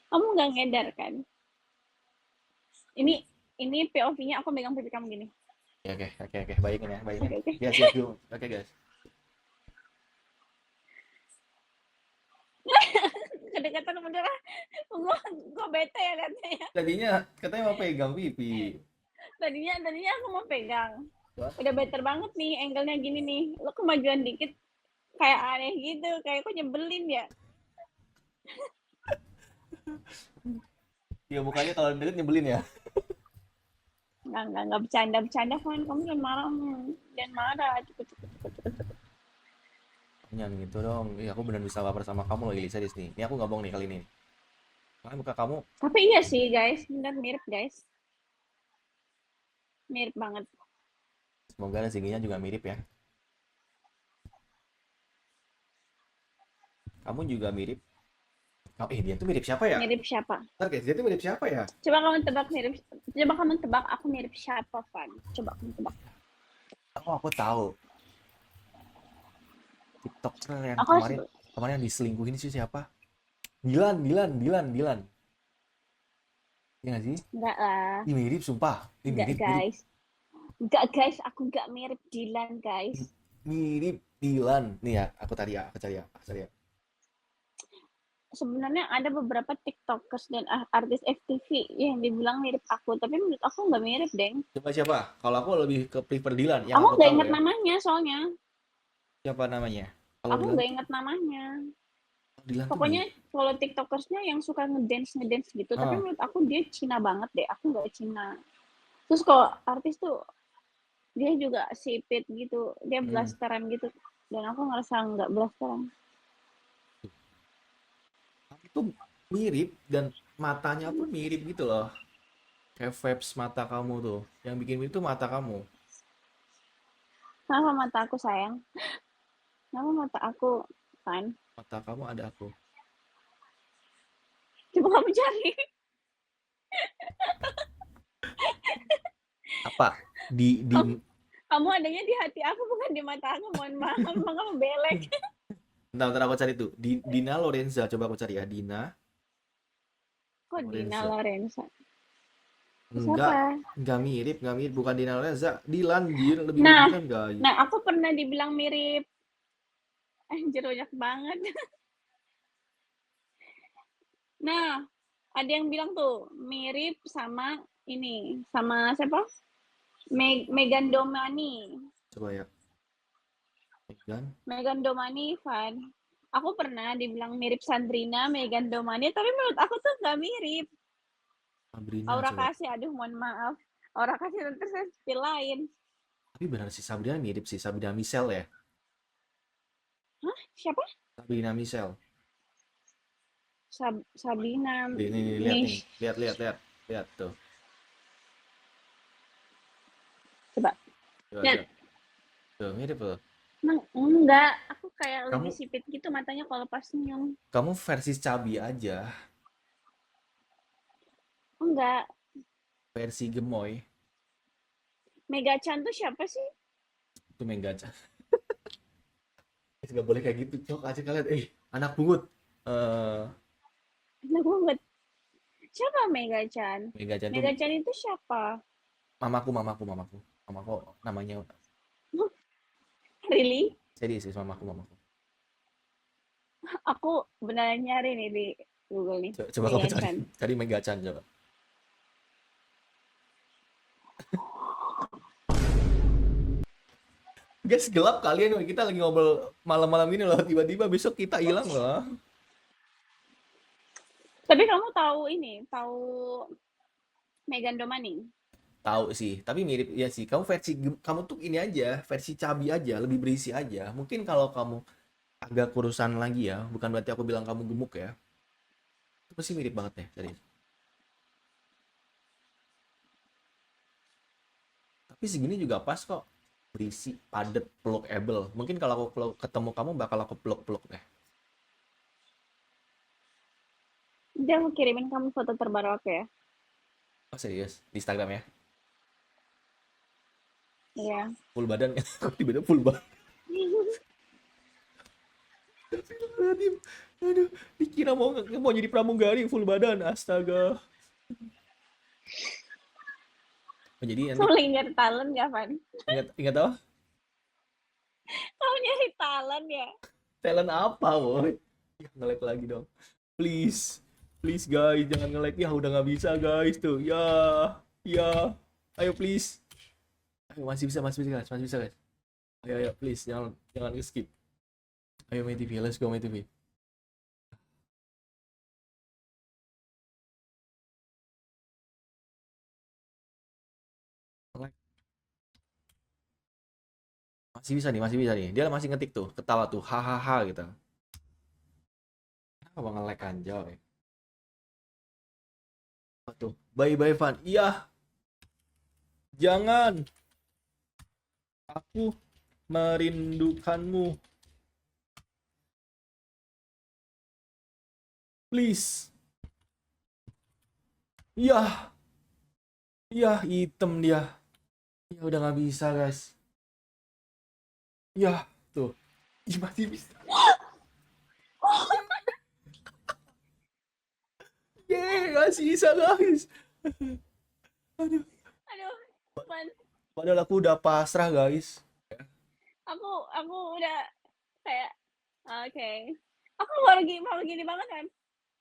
Kamu nggak ngedar kan? Ini POV-nya aku megang pipi kamu gini. Oke, baikin ya. Oke. Ya, siap dulu. Oke, guys. Kedekatan beneran. Gua bete ya liatnya ya. Tadinya katanya mau pegang pipi. Tadinya aku mau pegang. Wah. Udah better banget nih, angle-nya gini nih. Lo kemajuan dikit kayak aneh gitu, kayak kok nyebelin ya. Ya mukanya kalau deket nyebelin ya. Enggak bercanda kan. Kamu jangan marah. Cepet. Jangan gitu dong. Iya, aku benar bisa baper sama kamu loh, Ili, serius nih. Ini aku nggak bohong nih kali ini. Soalnya muka kamu Tapi iya sih guys, bener mirip guys. Mirip banget. semoga rezekinya juga mirip ya. Kamu juga mirip. Dia tuh mirip siapa ya? Mirip siapa? Ntar guys, dia tuh mirip siapa ya? Coba kamu tebak aku mirip siapa, Van? Coba kamu tebak. Aku tahu. TikToker yang Aku kemarin yang diselingkuhin sih siapa? Dilan. Iya nggak sih? enggak lah. Ih, mirip sumpah. Ih, Enggak mirip. guys. Enggak guys, aku enggak mirip Dilan guys. Mirip Dilan. Nih ya, aku cari ya. sebenarnya ada beberapa tiktokers dan artis FTV yang dibilang mirip aku, tapi menurut aku nggak mirip, Deng. Coba siapa? Kalau aku lebih ke prefer Dilan, yang Aku aku nggak tahu ingat ya. namanya soalnya. Siapa namanya? Kalau Aku Dilan nggak tuh, ingat namanya. Dilan tuh Pokoknya mirip. kalau tiktokersnya yang suka ngedance gitu, tapi Ah, menurut aku dia Cina banget deh. Aku nggak Cina. Terus kalau artis tuh dia juga sipit gitu, dia hmm. blasteran gitu. Dan aku ngerasa nggak blasteran. Kamu tuh mirip dan matanya pun mirip gitu loh. Kayak vibes mata kamu tuh. Yang bikin mirip tuh mata kamu. Kenapa mata aku sayang? Kenapa mata aku kan? Mata kamu ada aku. Coba kamu cari. Apa? Di Kamu, kamu adanya di hati aku bukan di mata aku. Mohon maaf, emang kamu belek. Bentar, bentar aku cari tuh. Dina Lorenza, coba aku cari ya. Dina Kok Dina Lorenza. Lorenza? Enggak, Siapa? enggak mirip. Bukan Dina Lorenza. Dilan, Dir. Lebih mirip Nah, Dilan, guys. nah aku pernah dibilang mirip. Anjir banyak banget. Nah, ada yang bilang tuh mirip sama ini, sama siapa? Megan Domani. Coba ya. Megan, Megan Domani, Van. Aku pernah dibilang mirip Sandrina, Megan Domani, tapi menurut aku tuh nggak mirip. Sabrina, Aura coba. kasih, aduh mohon maaf. Aura kasih nanti saya spill lain. Tapi benar sih, Sabrina mirip sih. Sabrina Michelle ya. Hah? Siapa? Sabrina Michelle. Sabina Ini lihat nih. Mish. Lihat, lihat, lihat. Lihat tuh. Coba. Coba, Lihat. coba. Tuh, mirip tuh. Enggak, aku kayak lebih Kamu sipit gitu matanya kalau pas senyum. kamu versi cabi aja. Enggak. Versi gemoy. Mega Chan tuh siapa sih? Itu Menggacha. Nggak boleh kayak gitu. Cok aja kalian. Anak pungut. Eh, Anak banget. Siapa Mega Chan? Menggacha tuh Mega Chan itu siapa? mamaku. Mamaku namanya Really? serius sih mamaku. Aku beneran nyari nih di Google nih. Coba kamu Mega cari Chan. cari Menggacha coba. Guys, gelap kalian. Kita lagi ngobrol malam-malam ini loh. Tiba-tiba besok kita hilang loh. Tapi kamu tahu ini, tahu Megan Domani? Tahu sih, tapi mirip ya sih. Kamu tuh ini aja, versi cabi aja, lebih berisi aja. Mungkin kalau kamu agak kurusan lagi ya, bukan berarti aku bilang kamu gemuk ya. Itu pasti mirip banget deh, serius. Tapi segini juga pas kok. Berisi, padet, pelukable. Mungkin kalau aku ketemu kamu bakal aku peluk-peluk deh. Nanti aku kirimin kamu foto terbaru aku ya. Oh serius? Di Instagram ya? Iya. Full badan ya? Tiba-tiba full badan. Aduh, dikira mau jadi pramugari full badan. Astaga. Oh, jadi nanti Kamu lagi nyari talent gak, Van? ingat ingat apa? Kamu nyari talent ya? Talent apa, boy? Ya, nge-lag lagi dong. Please. Please guys, jangan nge-lag. Ya udah nggak bisa guys tuh. Ya. Ya. Ayo please. Ayo masih bisa guys, masih bisa guys. Ayo please, jangan jangan skip. Ayo May TV, let's go May TV. Masih bisa nih. Dia masih ngetik tuh, ketawa tuh, hahaha gitu. Kenapa nge-lag anjay? Apa tuh? Bye bye Van. Iya, jangan. Aku merindukanmu. Please. Iya, iya, hitam dia. Ya udah nggak bisa guys. Ya tuh. Ih, masih bisa. Yeay, masih bisa guys. Aduh. Aduh, Van. Padahal aku udah pasrah guys. Aku udah kayak, oke. Aku mau gini banget kan?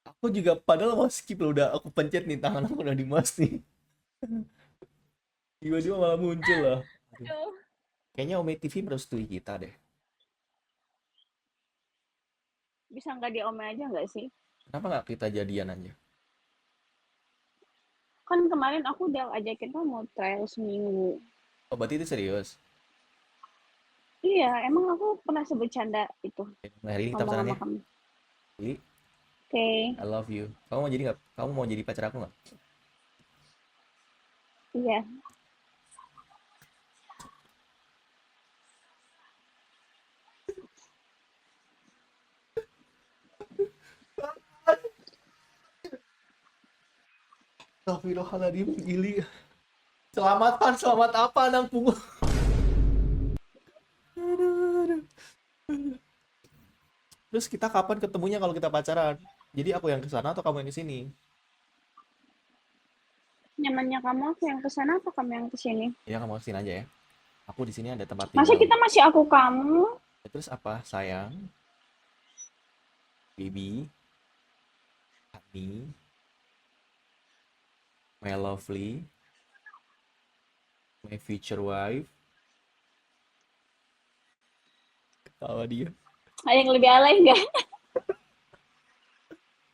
Aku juga padahal mau skip loh, udah aku pencet nih, tangan aku udah di mouse nih. Tiba-tiba malah muncul lah. Aduh. Aduh, Kayaknya Ome TV merestui kita deh. bisa nggak di-ome aja nggak sih? Kenapa nggak kita jadian aja? Kan kemarin aku udah ajakin kamu trial seminggu. Oh, berarti itu serius. Iya, emang aku pernah sebut canda itu Mulai hari ini kita ngomong pacaran sama ya. kamu. Lili, Oke, I love you. Kamu mau jadi nggak? Kamu mau jadi pacar aku nggak? iya. Astagfirullahaladzim, Lili. Selamat apa anak pungut? Terus kita kapan ketemunya kalau kita pacaran? Jadi aku yang ke sana atau kamu yang ke sini? Nyamannya kamu aku yang kesana apa kamu yang kesini? Ya kamu ke sini aja ya. Aku di sini ada tempat Masa tinggal. kita masih aku kamu? Ya, terus apa? Sayang, baby, honey, my lovely, my future wife. Tawa dia. Ada yang lebih alay nggak?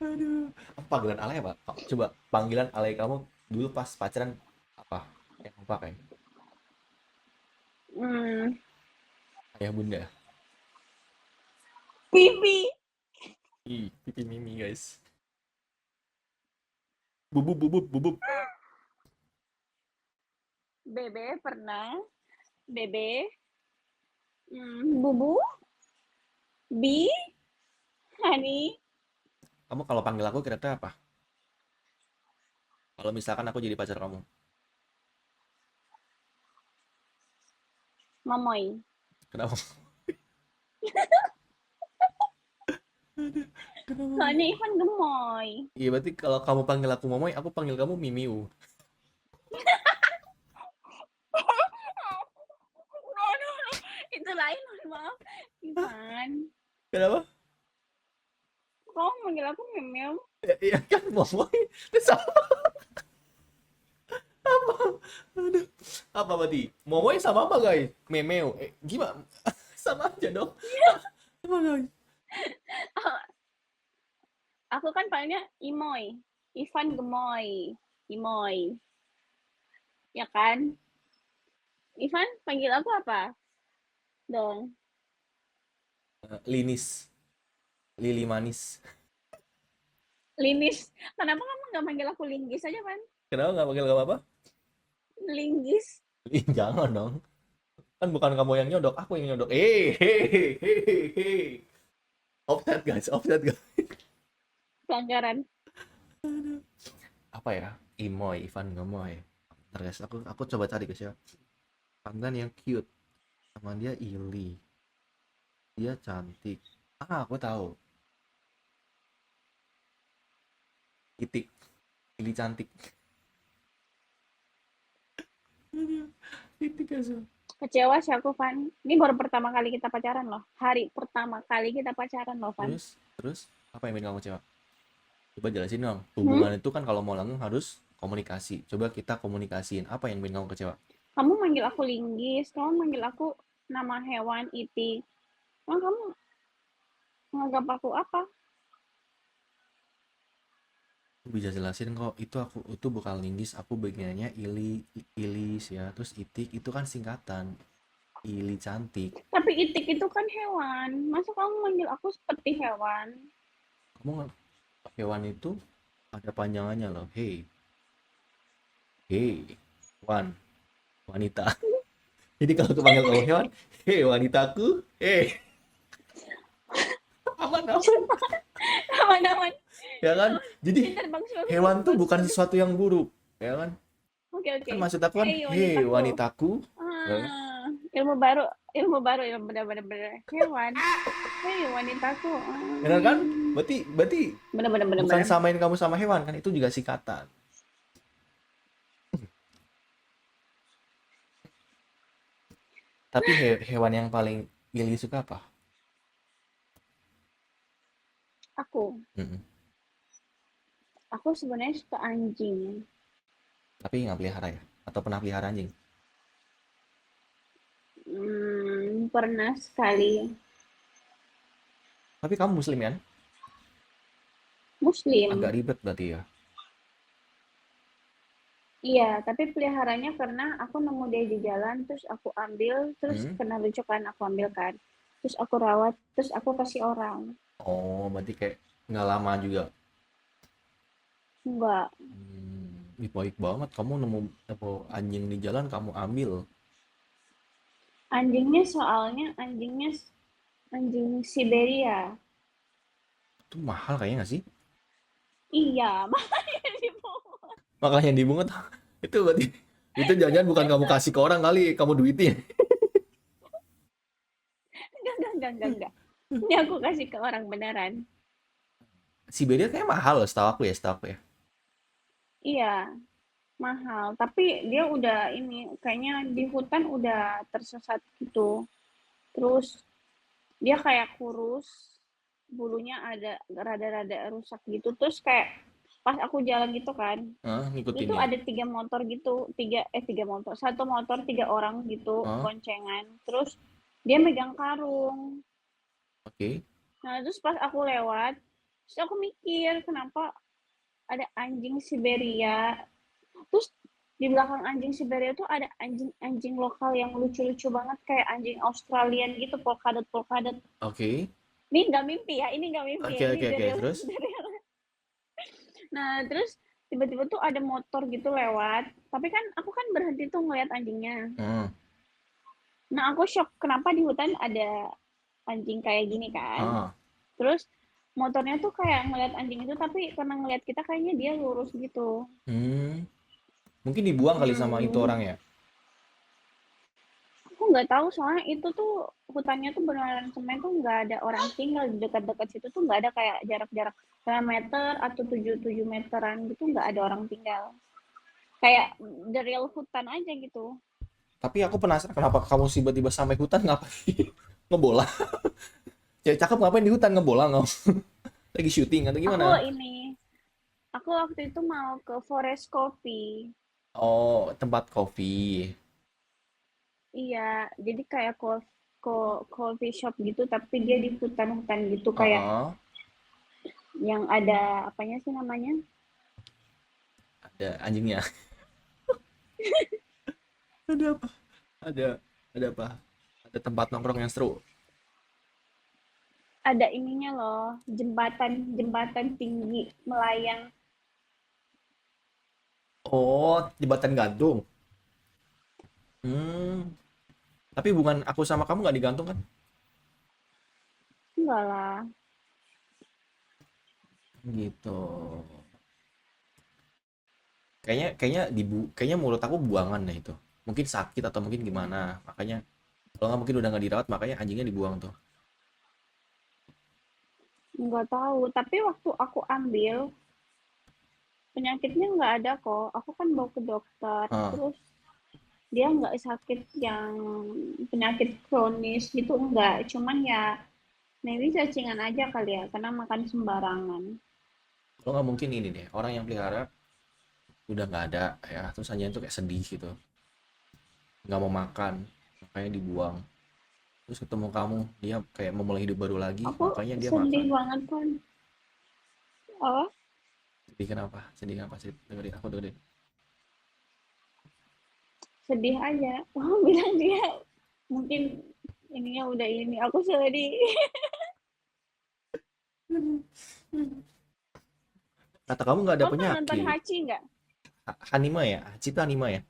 Aduh. Apa panggilan alay apa? Coba panggilan alay kamu dulu pas pacaran apa? Yang kamu pakai? Hmm, Ayah bunda. pipi. Ih, pipi mimi guys. Bubub bubub bubub. Bebe pernah. Bebe. Bubu. Bi. Hani. Kamu kalau panggil aku kira-kira apa? Kalau misalkan aku jadi pacar kamu. Mamoy. Kenapa? Kenapa? Hani Ivan gemoy. Iya berarti kalau kamu panggil aku Momoy, aku panggil kamu Mimiu. No, no, no. Itu lain, mohon maaf. Ivan. Kenapa? Kau manggil aku Memem. Ya, iya kan Momoy. Terus apa? Aduh. Apa berarti? Momoy sama apa guys? Memeo. Gimana? Sama aja dong. Sama guys. Aku kan panggilnya Imoy. Ivan gemoy. Imoy. Ya kan? Ivan panggil aku apa? Dong. Linis. Lili manis. Linis. Kenapa kamu nggak manggil aku Linggis aja, Van? Kenapa nggak panggil kamu apa? Linggis. Ih, jangan dong. Kan bukan kamu yang nyodok, aku yang nyodok. Hehehe. Offset guys, offset guys. Pelanggaran. Apa ya? Imoy, Ivan Gemoy. Ntar guys, aku coba cari guys ya. Pandan yang cute. Sama dia Ili. Dia cantik. Ah, aku tahu. Itik. Ili cantik. Itik guys. Kecewa sih aku, Van. Ini baru pertama kali kita pacaran loh. Hari pertama kali kita pacaran loh, Van. Terus apa yang bikin kamu kecewa? Coba jelasin dong. Hmm? Hubungan itu kan kalau mau langgeng harus komunikasi. Coba kita komunikasiin. Apa yang bikin kamu kecewa? Kamu manggil aku Linggis. Kamu manggil aku nama hewan itik. Emang kamu menganggap aku apa? Aku bisa jelasin kok. Itu bukan linggis. Aku bagiannya ilis ya. Terus itik itu kan singkatan. Ili cantik. Tapi itik itu kan hewan. Masa kamu manggil aku seperti hewan? Kamu hewan itu ada panjangannya loh. Hey, hey, wan, wanita. Jadi kalau aku panggil kamu hewan, hey wanitaku, hey, aman aman, Aman-aman. ya kan? Jadi Pintar, bagus, bagus, hewan bagus, tuh bagus, bukan bagus. sesuatu yang buruk, ya kan? Oke, oke. Kan maksud aku kan, Hei, hey wanitaku. wanitaku, ya kan? Ilmu baru, ilmu baru, ilmu benar-benar hewan. Hei, wanitaku. Benar kan? Berarti Benar-benar bukan benar-benar. samain kamu sama hewan kan? Itu juga singkatan. Tapi hewan yang paling Lili suka apa? Aku Mm-mm. Aku sebenarnya suka anjing. Tapi nggak pelihara ya? Atau pernah pelihara anjing? Pernah sekali. Tapi kamu muslim kan? Agak Muslim. ribet berarti ya. Iya, tapi peliharanya karena aku nemu dia di jalan, terus aku ambil, terus Hmm? kena lucu kan, aku ambilkan. Terus aku rawat, terus aku kasih orang. Oh, berarti kayak nggak lama juga. Enggak. Ih, baik banget. Kamu nemu apa anjing di jalan, kamu ambil. Anjingnya soalnya anjing Siberia. Itu mahal kayaknya nggak sih? Iya, makanya dibawa. Makanya dibungut. Itu berarti itu jangan-jangan bukan kamu kasih ke orang kali, kamu duitin. Enggak. Ini aku kasih ke orang beneran. Siberia kayak mahal loh, setahu aku ya. Iya, mahal. Tapi dia udah ini, kayaknya di hutan udah tersesat gitu. Terus dia kayak kurus, bulunya ada rada-rada rusak gitu. Terus kayak pas aku jalan gitu kan, Hah, ngikutin itu ya. ada tiga motor gitu, tiga motor, satu motor tiga orang gitu Hah, boncengan. Terus dia megang karung. oke. Nah terus pas aku lewat, terus aku mikir kenapa ada anjing Siberia. Terus di belakang anjing Siberia tuh ada anjing-anjing lokal yang lucu-lucu banget kayak anjing Australian gitu, polkadot. Oke. Ini nggak mimpi ya, Oke, ini oke, oke. dari Terus? dari. Nah terus tiba-tiba tuh ada motor gitu lewat, tapi kan aku kan berhenti tuh ngeliat anjingnya. Hmm. Nah aku shock kenapa di hutan ada anjing kayak gini kan. Ah. Terus motornya tuh kayak ngeliat anjing itu, tapi karena ngeliat kita kayaknya dia lurus gitu. Hmm. Mungkin dibuang kali sama itu Hmm, orang ya. aku nggak tahu soalnya itu tuh hutannya tuh beneran semen tuh nggak ada orang tinggal di dekat-dekat situ tuh nggak ada kayak jarak-jarak 5 meter atau 7 meteran gitu nggak ada orang tinggal. Kayak the real hutan aja gitu. Tapi aku penasaran kenapa kamu tiba-tiba sampai hutan ngapain? Ngebola. Cewek cakep ngapain di hutan ngebola nggak? Lagi syuting atau Aku gimana? ini, aku waktu itu mau ke Forest Coffee. Oh, tempat kopi. Iya, jadi kayak coffee shop gitu, tapi dia di hutan-hutan gitu kayak Heeh. yang ada apanya sih namanya? Ada anjingnya. Ada apa? Ada ada apa? Ada tempat nongkrong yang seru. Ada ininya loh, jembatan jembatan tinggi melayang. Oh, jembatan gantung. Hmm. Tapi bukan aku sama kamu nggak digantung kan? Enggak lah. Gitu. Kayaknya kayaknya kayaknya menurut aku buangan deh itu. Mungkin sakit atau mungkin gimana. Makanya kalau nggak mungkin udah nggak dirawat makanya anjingnya dibuang tuh. Enggak tahu. Tapi waktu aku ambil, penyakitnya nggak ada kok. Aku kan bawa ke dokter. Ah, Terus dia nggak sakit yang penyakit kronis gitu enggak. Cuman ya maybe cacingan aja kali ya, karena makan sembarangan. kalau nggak mungkin ini deh. Orang yang pelihara udah nggak ada ya. Terus anjingnya tuh kayak sedih gitu. Nggak mau makan. Makanya dibuang. Terus ketemu kamu. Dia kayak memulai hidup baru lagi. Aku Makanya dia sedih makan. banget kan. Oh, Sedih kenapa? Sedih kenapa sih? Dengerin aku dengerin. sedih aja. Oh, bilang dia mungkin ininya udah ini. Aku sedih. Kata kamu nggak ada Kau pernah nonton penyakit. Hachi nggak? Hanima ya? Hachi itu anima ya?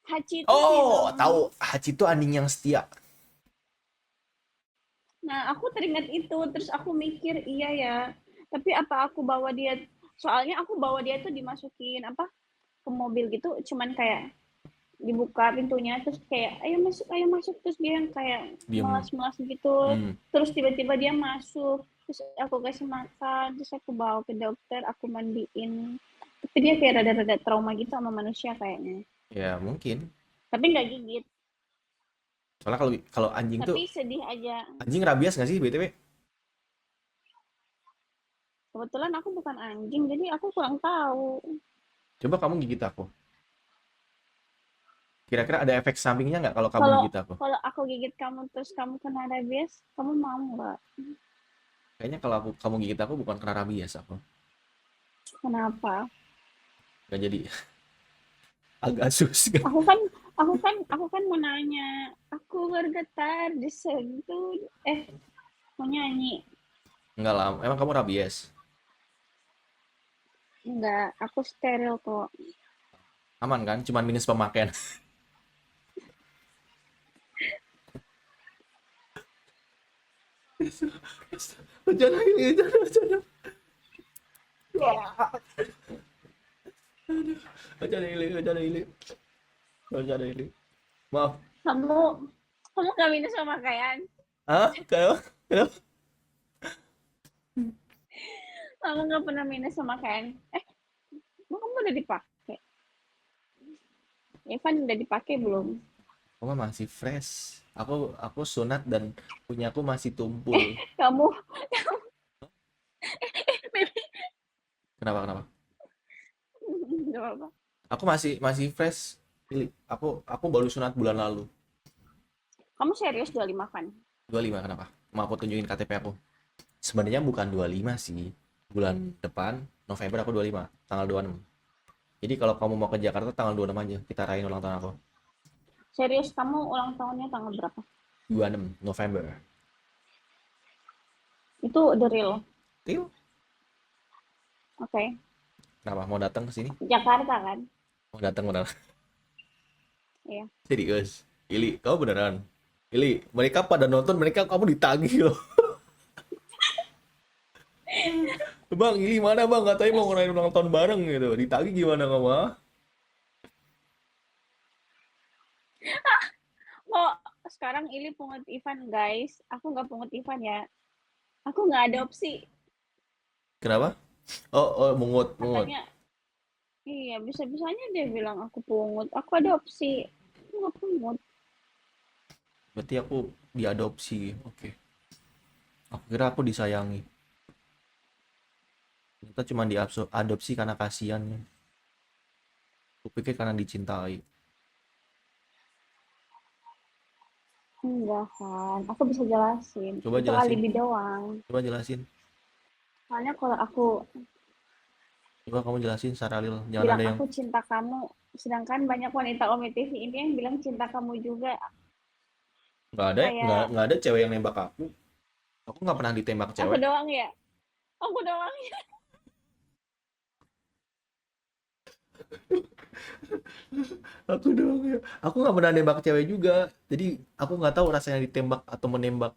Hachi itu Oh, film. tahu. Hachi itu anjing yang setia. Nah, aku teringat itu. Terus aku mikir, iya ya. Tapi apa aku bawa dia? Soalnya aku bawa dia tuh dimasukin apa ke mobil gitu. Cuman kayak dibuka pintunya terus kayak ayo masuk terus dia yang kayak Diem. melas-melas gitu. Hmm. Terus tiba-tiba dia masuk. Terus aku kasih makan, terus aku bawa ke dokter, aku mandiin. Tapi dia kayak rada-rada trauma gitu sama manusia kayaknya. Ya mungkin. Tapi nggak gigit. Soalnya kalau kalau anjing tuh Tapi sedih aja. anjing rabies nggak sih BTW? Kebetulan aku bukan anjing, jadi aku kurang tahu. Coba kamu gigit aku. Kira-kira ada efek sampingnya nggak kalau kamu Kalau gigit aku? kalau aku gigit kamu terus kamu kena rabies, kamu mau nggak? Kayaknya kalau kamu gigit aku bukan kena rabies aku. Kenapa? Nggak jadi agak susah. Aku kan mau nanya. Aku bergetar disentuh. Mau nyanyi. Enggak lah, emang kamu rabies. Enggak, aku steril kok. Aman kan? Cuman minus pemakaian. Jangan ini, jangan. Jangan ini. Jangan ini. Maaf. Kamu kamu gak minus pemakaian. Ah, kenapa? Kamu gak pernah minus pemakaian. Kamu udah dipakai. Evan udah dipakai belum? Aku mah masih fresh. Aku sunat dan punyaku masih tumpul. Kamu Kenapa? Gak apa-apa. Aku masih masih fresh. Aku baru sunat bulan lalu. Kamu serius 25 kan? 25 kenapa? Mau aku tunjukin KTP aku. Sebenarnya bukan 25 sih. Bulan depan November aku 25, tanggal 26. Jadi kalau kamu mau ke Jakarta tanggal 26 aja. Kita rayain ulang tahun aku. Serius, kamu ulang tahunnya tanggal berapa? 26 November. Itu the real. Til, Oke. kenapa mau datang ke sini? Jakarta kan? Mau datang beneran. Iya. Serius. Ili, kamu beneran? Ili, mereka pada nonton, kamu ditagih loh. Bang, Ili mana bang? Katanya mau ngerayain ulang tahun bareng gitu. Ditagih gimana kamu? Ah? Kok sekarang Ili pungut Ivan, guys? Aku nggak pungut Ivan ya. Aku nggak adopsi. Kenapa? Oh, mungut. Katanya, iya, bisa-bisanya dia bilang aku pungut. Aku adopsi. Aku nggak pungut. Berarti aku diadopsi. Oke. Aku kira aku disayangi. Kita cuma diadopsi karena kasihan. Aku pikir karena dicintai. Enggak kan. Aku bisa jelasin. Coba Itu jelasin. alibi doang. Coba jelasin. Soalnya kalau aku Coba kamu jelasin secara real. Jangan bilang ada yang aku cinta kamu, sedangkan banyak wanita Ome TV ini yang bilang cinta kamu juga. Kayak nggak ada cewek yang nembak aku. Aku nggak pernah ditembak aku cewek. doang ya. Aku doang ya. Aku doang ya. Aku nggak pernah nembak cewek juga. Jadi aku nggak tahu rasanya ditembak atau menembak.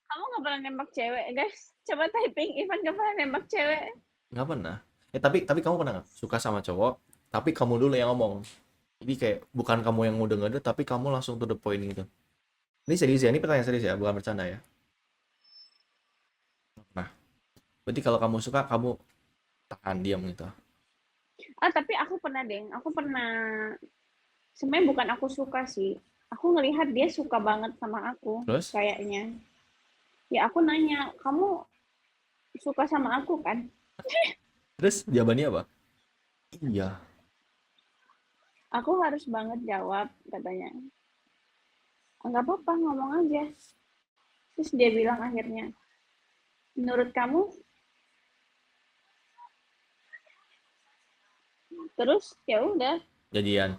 Kamu nggak pernah nembak cewek, guys. Coba typing Ivan nggak pernah nembak cewek. Nggak pernah. Tapi kamu pernah nggak suka sama cowok? Tapi kamu dulu yang ngomong. Jadi kayak bukan kamu yang mau denger, tapi kamu langsung to the point gitu. Ini serius ya, ini pertanyaan serius ya, bukan bercanda ya. Nah, berarti kalau kamu suka, kamu tahan diam gitu. Tapi aku pernah, Deng. Aku pernah, sebenarnya bukan aku suka sih. Aku ngelihat dia suka banget sama aku, Terus, kayaknya. Ya aku nanya, kamu suka sama aku kan? terus jawabannya apa? Iya. Aku harus banget jawab, katanya. Nggak apa-apa, ngomong aja. Terus dia bilang akhirnya, menurut kamu, terus ya udah, Jadian.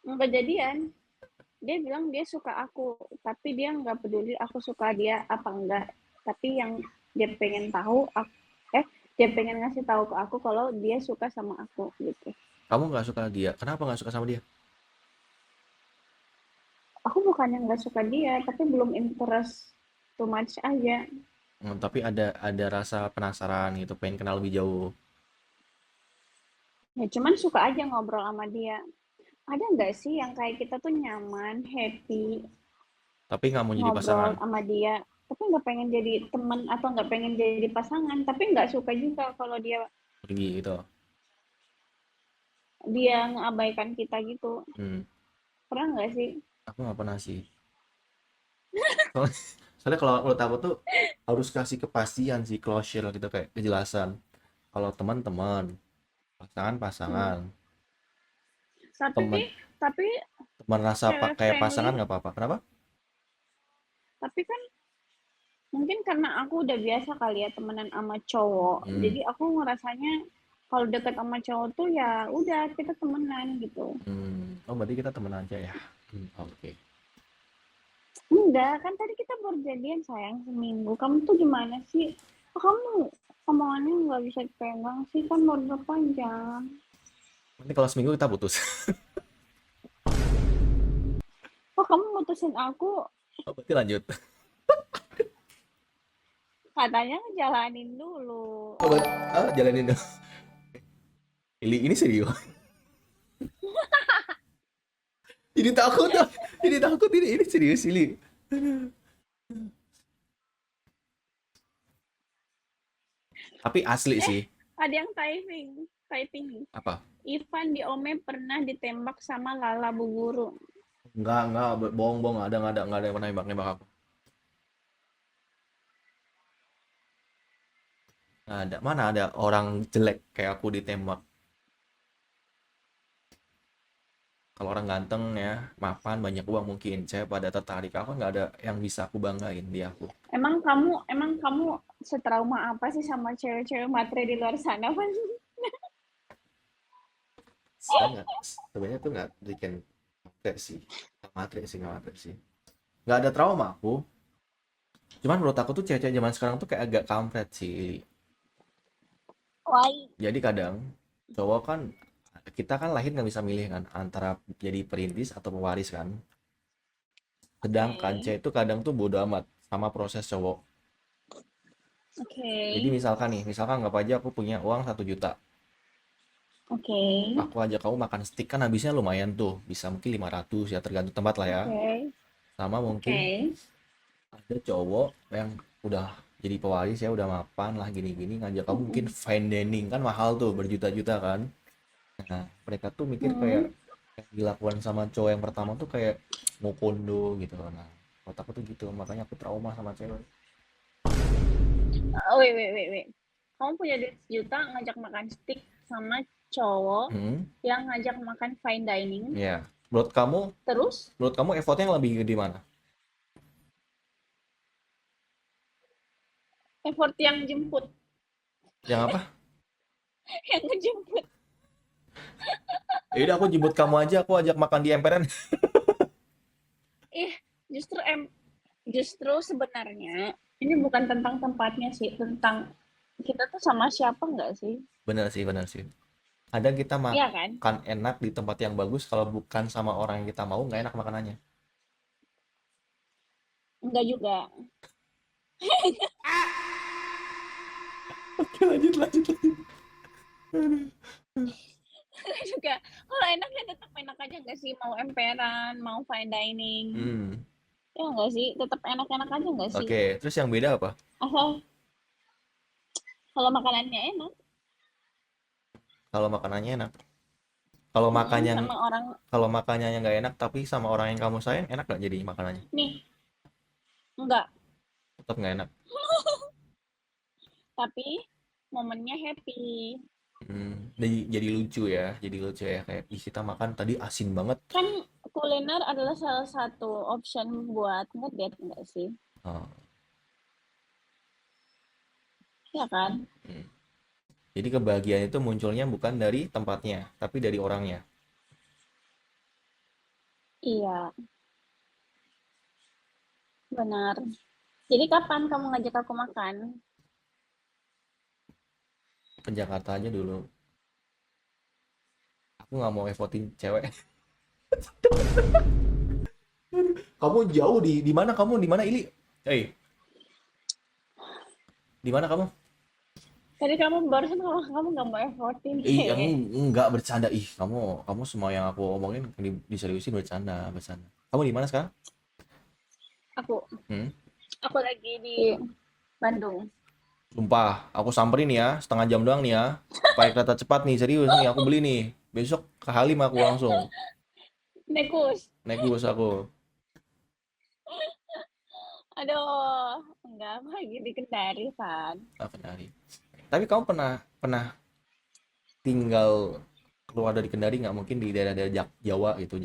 nggak jadian. Dia bilang dia suka aku, tapi dia nggak peduli aku suka dia apa enggak. Tapi yang dia pengen tahu, dia pengen ngasih tahu ke aku kalau dia suka sama aku gitu. Kamu nggak suka dia. Kenapa nggak suka sama dia? Aku bukannya nggak suka dia, tapi belum interest too much aja. Tapi ada rasa penasaran gitu, pengen kenal lebih jauh. Ya cuman suka aja ngobrol sama dia. Ada nggak sih yang kayak kita tuh nyaman, happy, Tapi nggak mau jadi ngobrol pasangan. sama dia, tapi nggak pengen jadi teman atau nggak pengen jadi pasangan, tapi nggak suka juga kalau dia Pergi gitu. dia ngeabaikan kita gitu. Hmm. Pernah nggak sih? Aku nggak pernah sih. Soalnya, Soalnya kalau menurut aku tuh harus kasih kepastian sih, closure gitu, kayak kejelasan. Kalau teman-teman, Hmm. pasangan-pasangan, Tapi teman tapi teman rasa cewek kayak pasangan friendly, nggak apa-apa. Kenapa? tapi kan mungkin karena aku udah biasa kali ya temenan sama cowok. Hmm, Jadi aku ngerasanya kalau deket sama cowok tuh ya udah kita temenan gitu. oh berarti kita teman aja ya. Oke. Enggak, kan tadi kita baru jadian sayang seminggu. Kamu tuh gimana sih? Kok kamu omongannya nggak bisa dipegang sih, kan baru berapa jam. Nanti kalau seminggu kita putus. Kok kamu mutusin aku, Oh, berarti lanjut. katanya ngejalanin dulu. Oh, jalanin dong. Ini serius. Ini takut, ini takut, ini serius ini. Tapi asli sih. Ada yang typing. Apa? Ivan di Ome pernah ditembak sama Lala Bu Guru. Enggak, bohong, nggak ada yang pernah nembak aku. Nggak ada, mana ada orang jelek kayak aku ditembak. Kalau orang ganteng ya, mapan, banyak uang mungkin. Saya pada tertarik. Aku nggak ada yang bisa aku banggain di aku. Emang kamu setrauma apa sih sama cewek-cewek matre di luar sana, Van? Saya nggak, sebenarnya tuh nggak bikin matre sih. Nggak matre sih. Nggak ada trauma aku. Cuman menurut aku tuh cewek-cewek zaman sekarang tuh kayak agak kampret sih. Why? Jadi kadang cowok kan, kita kan lahir nggak bisa milih kan antara jadi perintis atau pewaris kan. Sedangkan Oke. cewek itu kadang tuh bodo amat sama proses cowok. Oke. Jadi misalkan nih, misalkan nggak aja aku punya uang 1 juta. Oke. Aku ajak kamu makan steak kan habisnya lumayan tuh. Bisa mungkin 500 ya, tergantung tempat lah ya. Oke. Sama mungkin Oke. ada cowok yang udah jadi pewaris ya, udah mapan lah gini-gini, ngajak kamu mungkin fine dining kan mahal tuh, berjuta-juta kan. Nah, mereka tuh mikir kayak Hmm. yang dilakukan sama cowok yang pertama tuh kayak mau kondo gitu. Nah, otak aku tuh gitu, makanya aku trauma sama cewek. Wait. Kamu punya duit sejuta ngajak makan steak sama cowok Hmm, yang ngajak makan fine dining. ya. Menurut kamu, Terus effortnya yang lebih gede mana? effort yang jemput, Yang apa? yang ngejemput. Ya udah aku jemput kamu aja, aku ajak makan di emperan. Ih, justru justru sebenarnya ini bukan tentang tempatnya sih, tentang kita tuh sama siapa nggak sih? Bener sih, bener sih. Kadang kita Iya kan? makan enak di tempat yang bagus, kalau bukan sama orang yang kita mau, nggak enak makanannya. Enggak juga. Oke, lanjut. Enggak juga. Kalau enaknya tetap enak aja nggak sih? Mau emperan, mau fine dining. Hmm, Ya nggak sih? Tetap enak-enak aja nggak sih? oke. Terus yang beda apa? Asal kalau makanannya enak. Kalau makanannya enak. Kalau Mm-mm, makannya sama orang kalau makanannya nggak enak, tapi sama orang yang kamu sayang, enak nggak jadi makanannya? nih, enggak. Tetap nggak enak. Tapi momennya happy. Jadi lucu ya, kayak ih kita makan tadi asin banget. Kan kuliner adalah salah satu option buat ngedate nggak sih? Oh, Ya kan? hmm. Jadi kebahagiaan itu munculnya bukan dari tempatnya, tapi dari orangnya. Iya, benar. Jadi kapan kamu ngajak aku makan? Ke Jakarta aja dulu. Aku nggak mau effortin cewek. Kamu jauh di mana kamu? Di mana Ili? Eh, di mana kamu? Tadi kamu barusan kamu nggak mau effortin. Enggak bercanda. Ih, kamu semua yang aku omongin diseriusin, bercanda. Kamu di mana sekarang? Aku, Hmm? aku lagi di Bandung. Sumpah, aku samperin ya, setengah jam doang nih ya. Pakai kereta cepat nih, serius nih, aku beli nih. Besok ke Halim aku langsung. Nekus. Naik bus aku. Aduh, enggak lagi di Kendari, Van. Ah, Kendari. Tapi kamu pernah pernah tinggal keluar dari Kendari nggak? Mungkin di daerah-daerah Jawa gitu,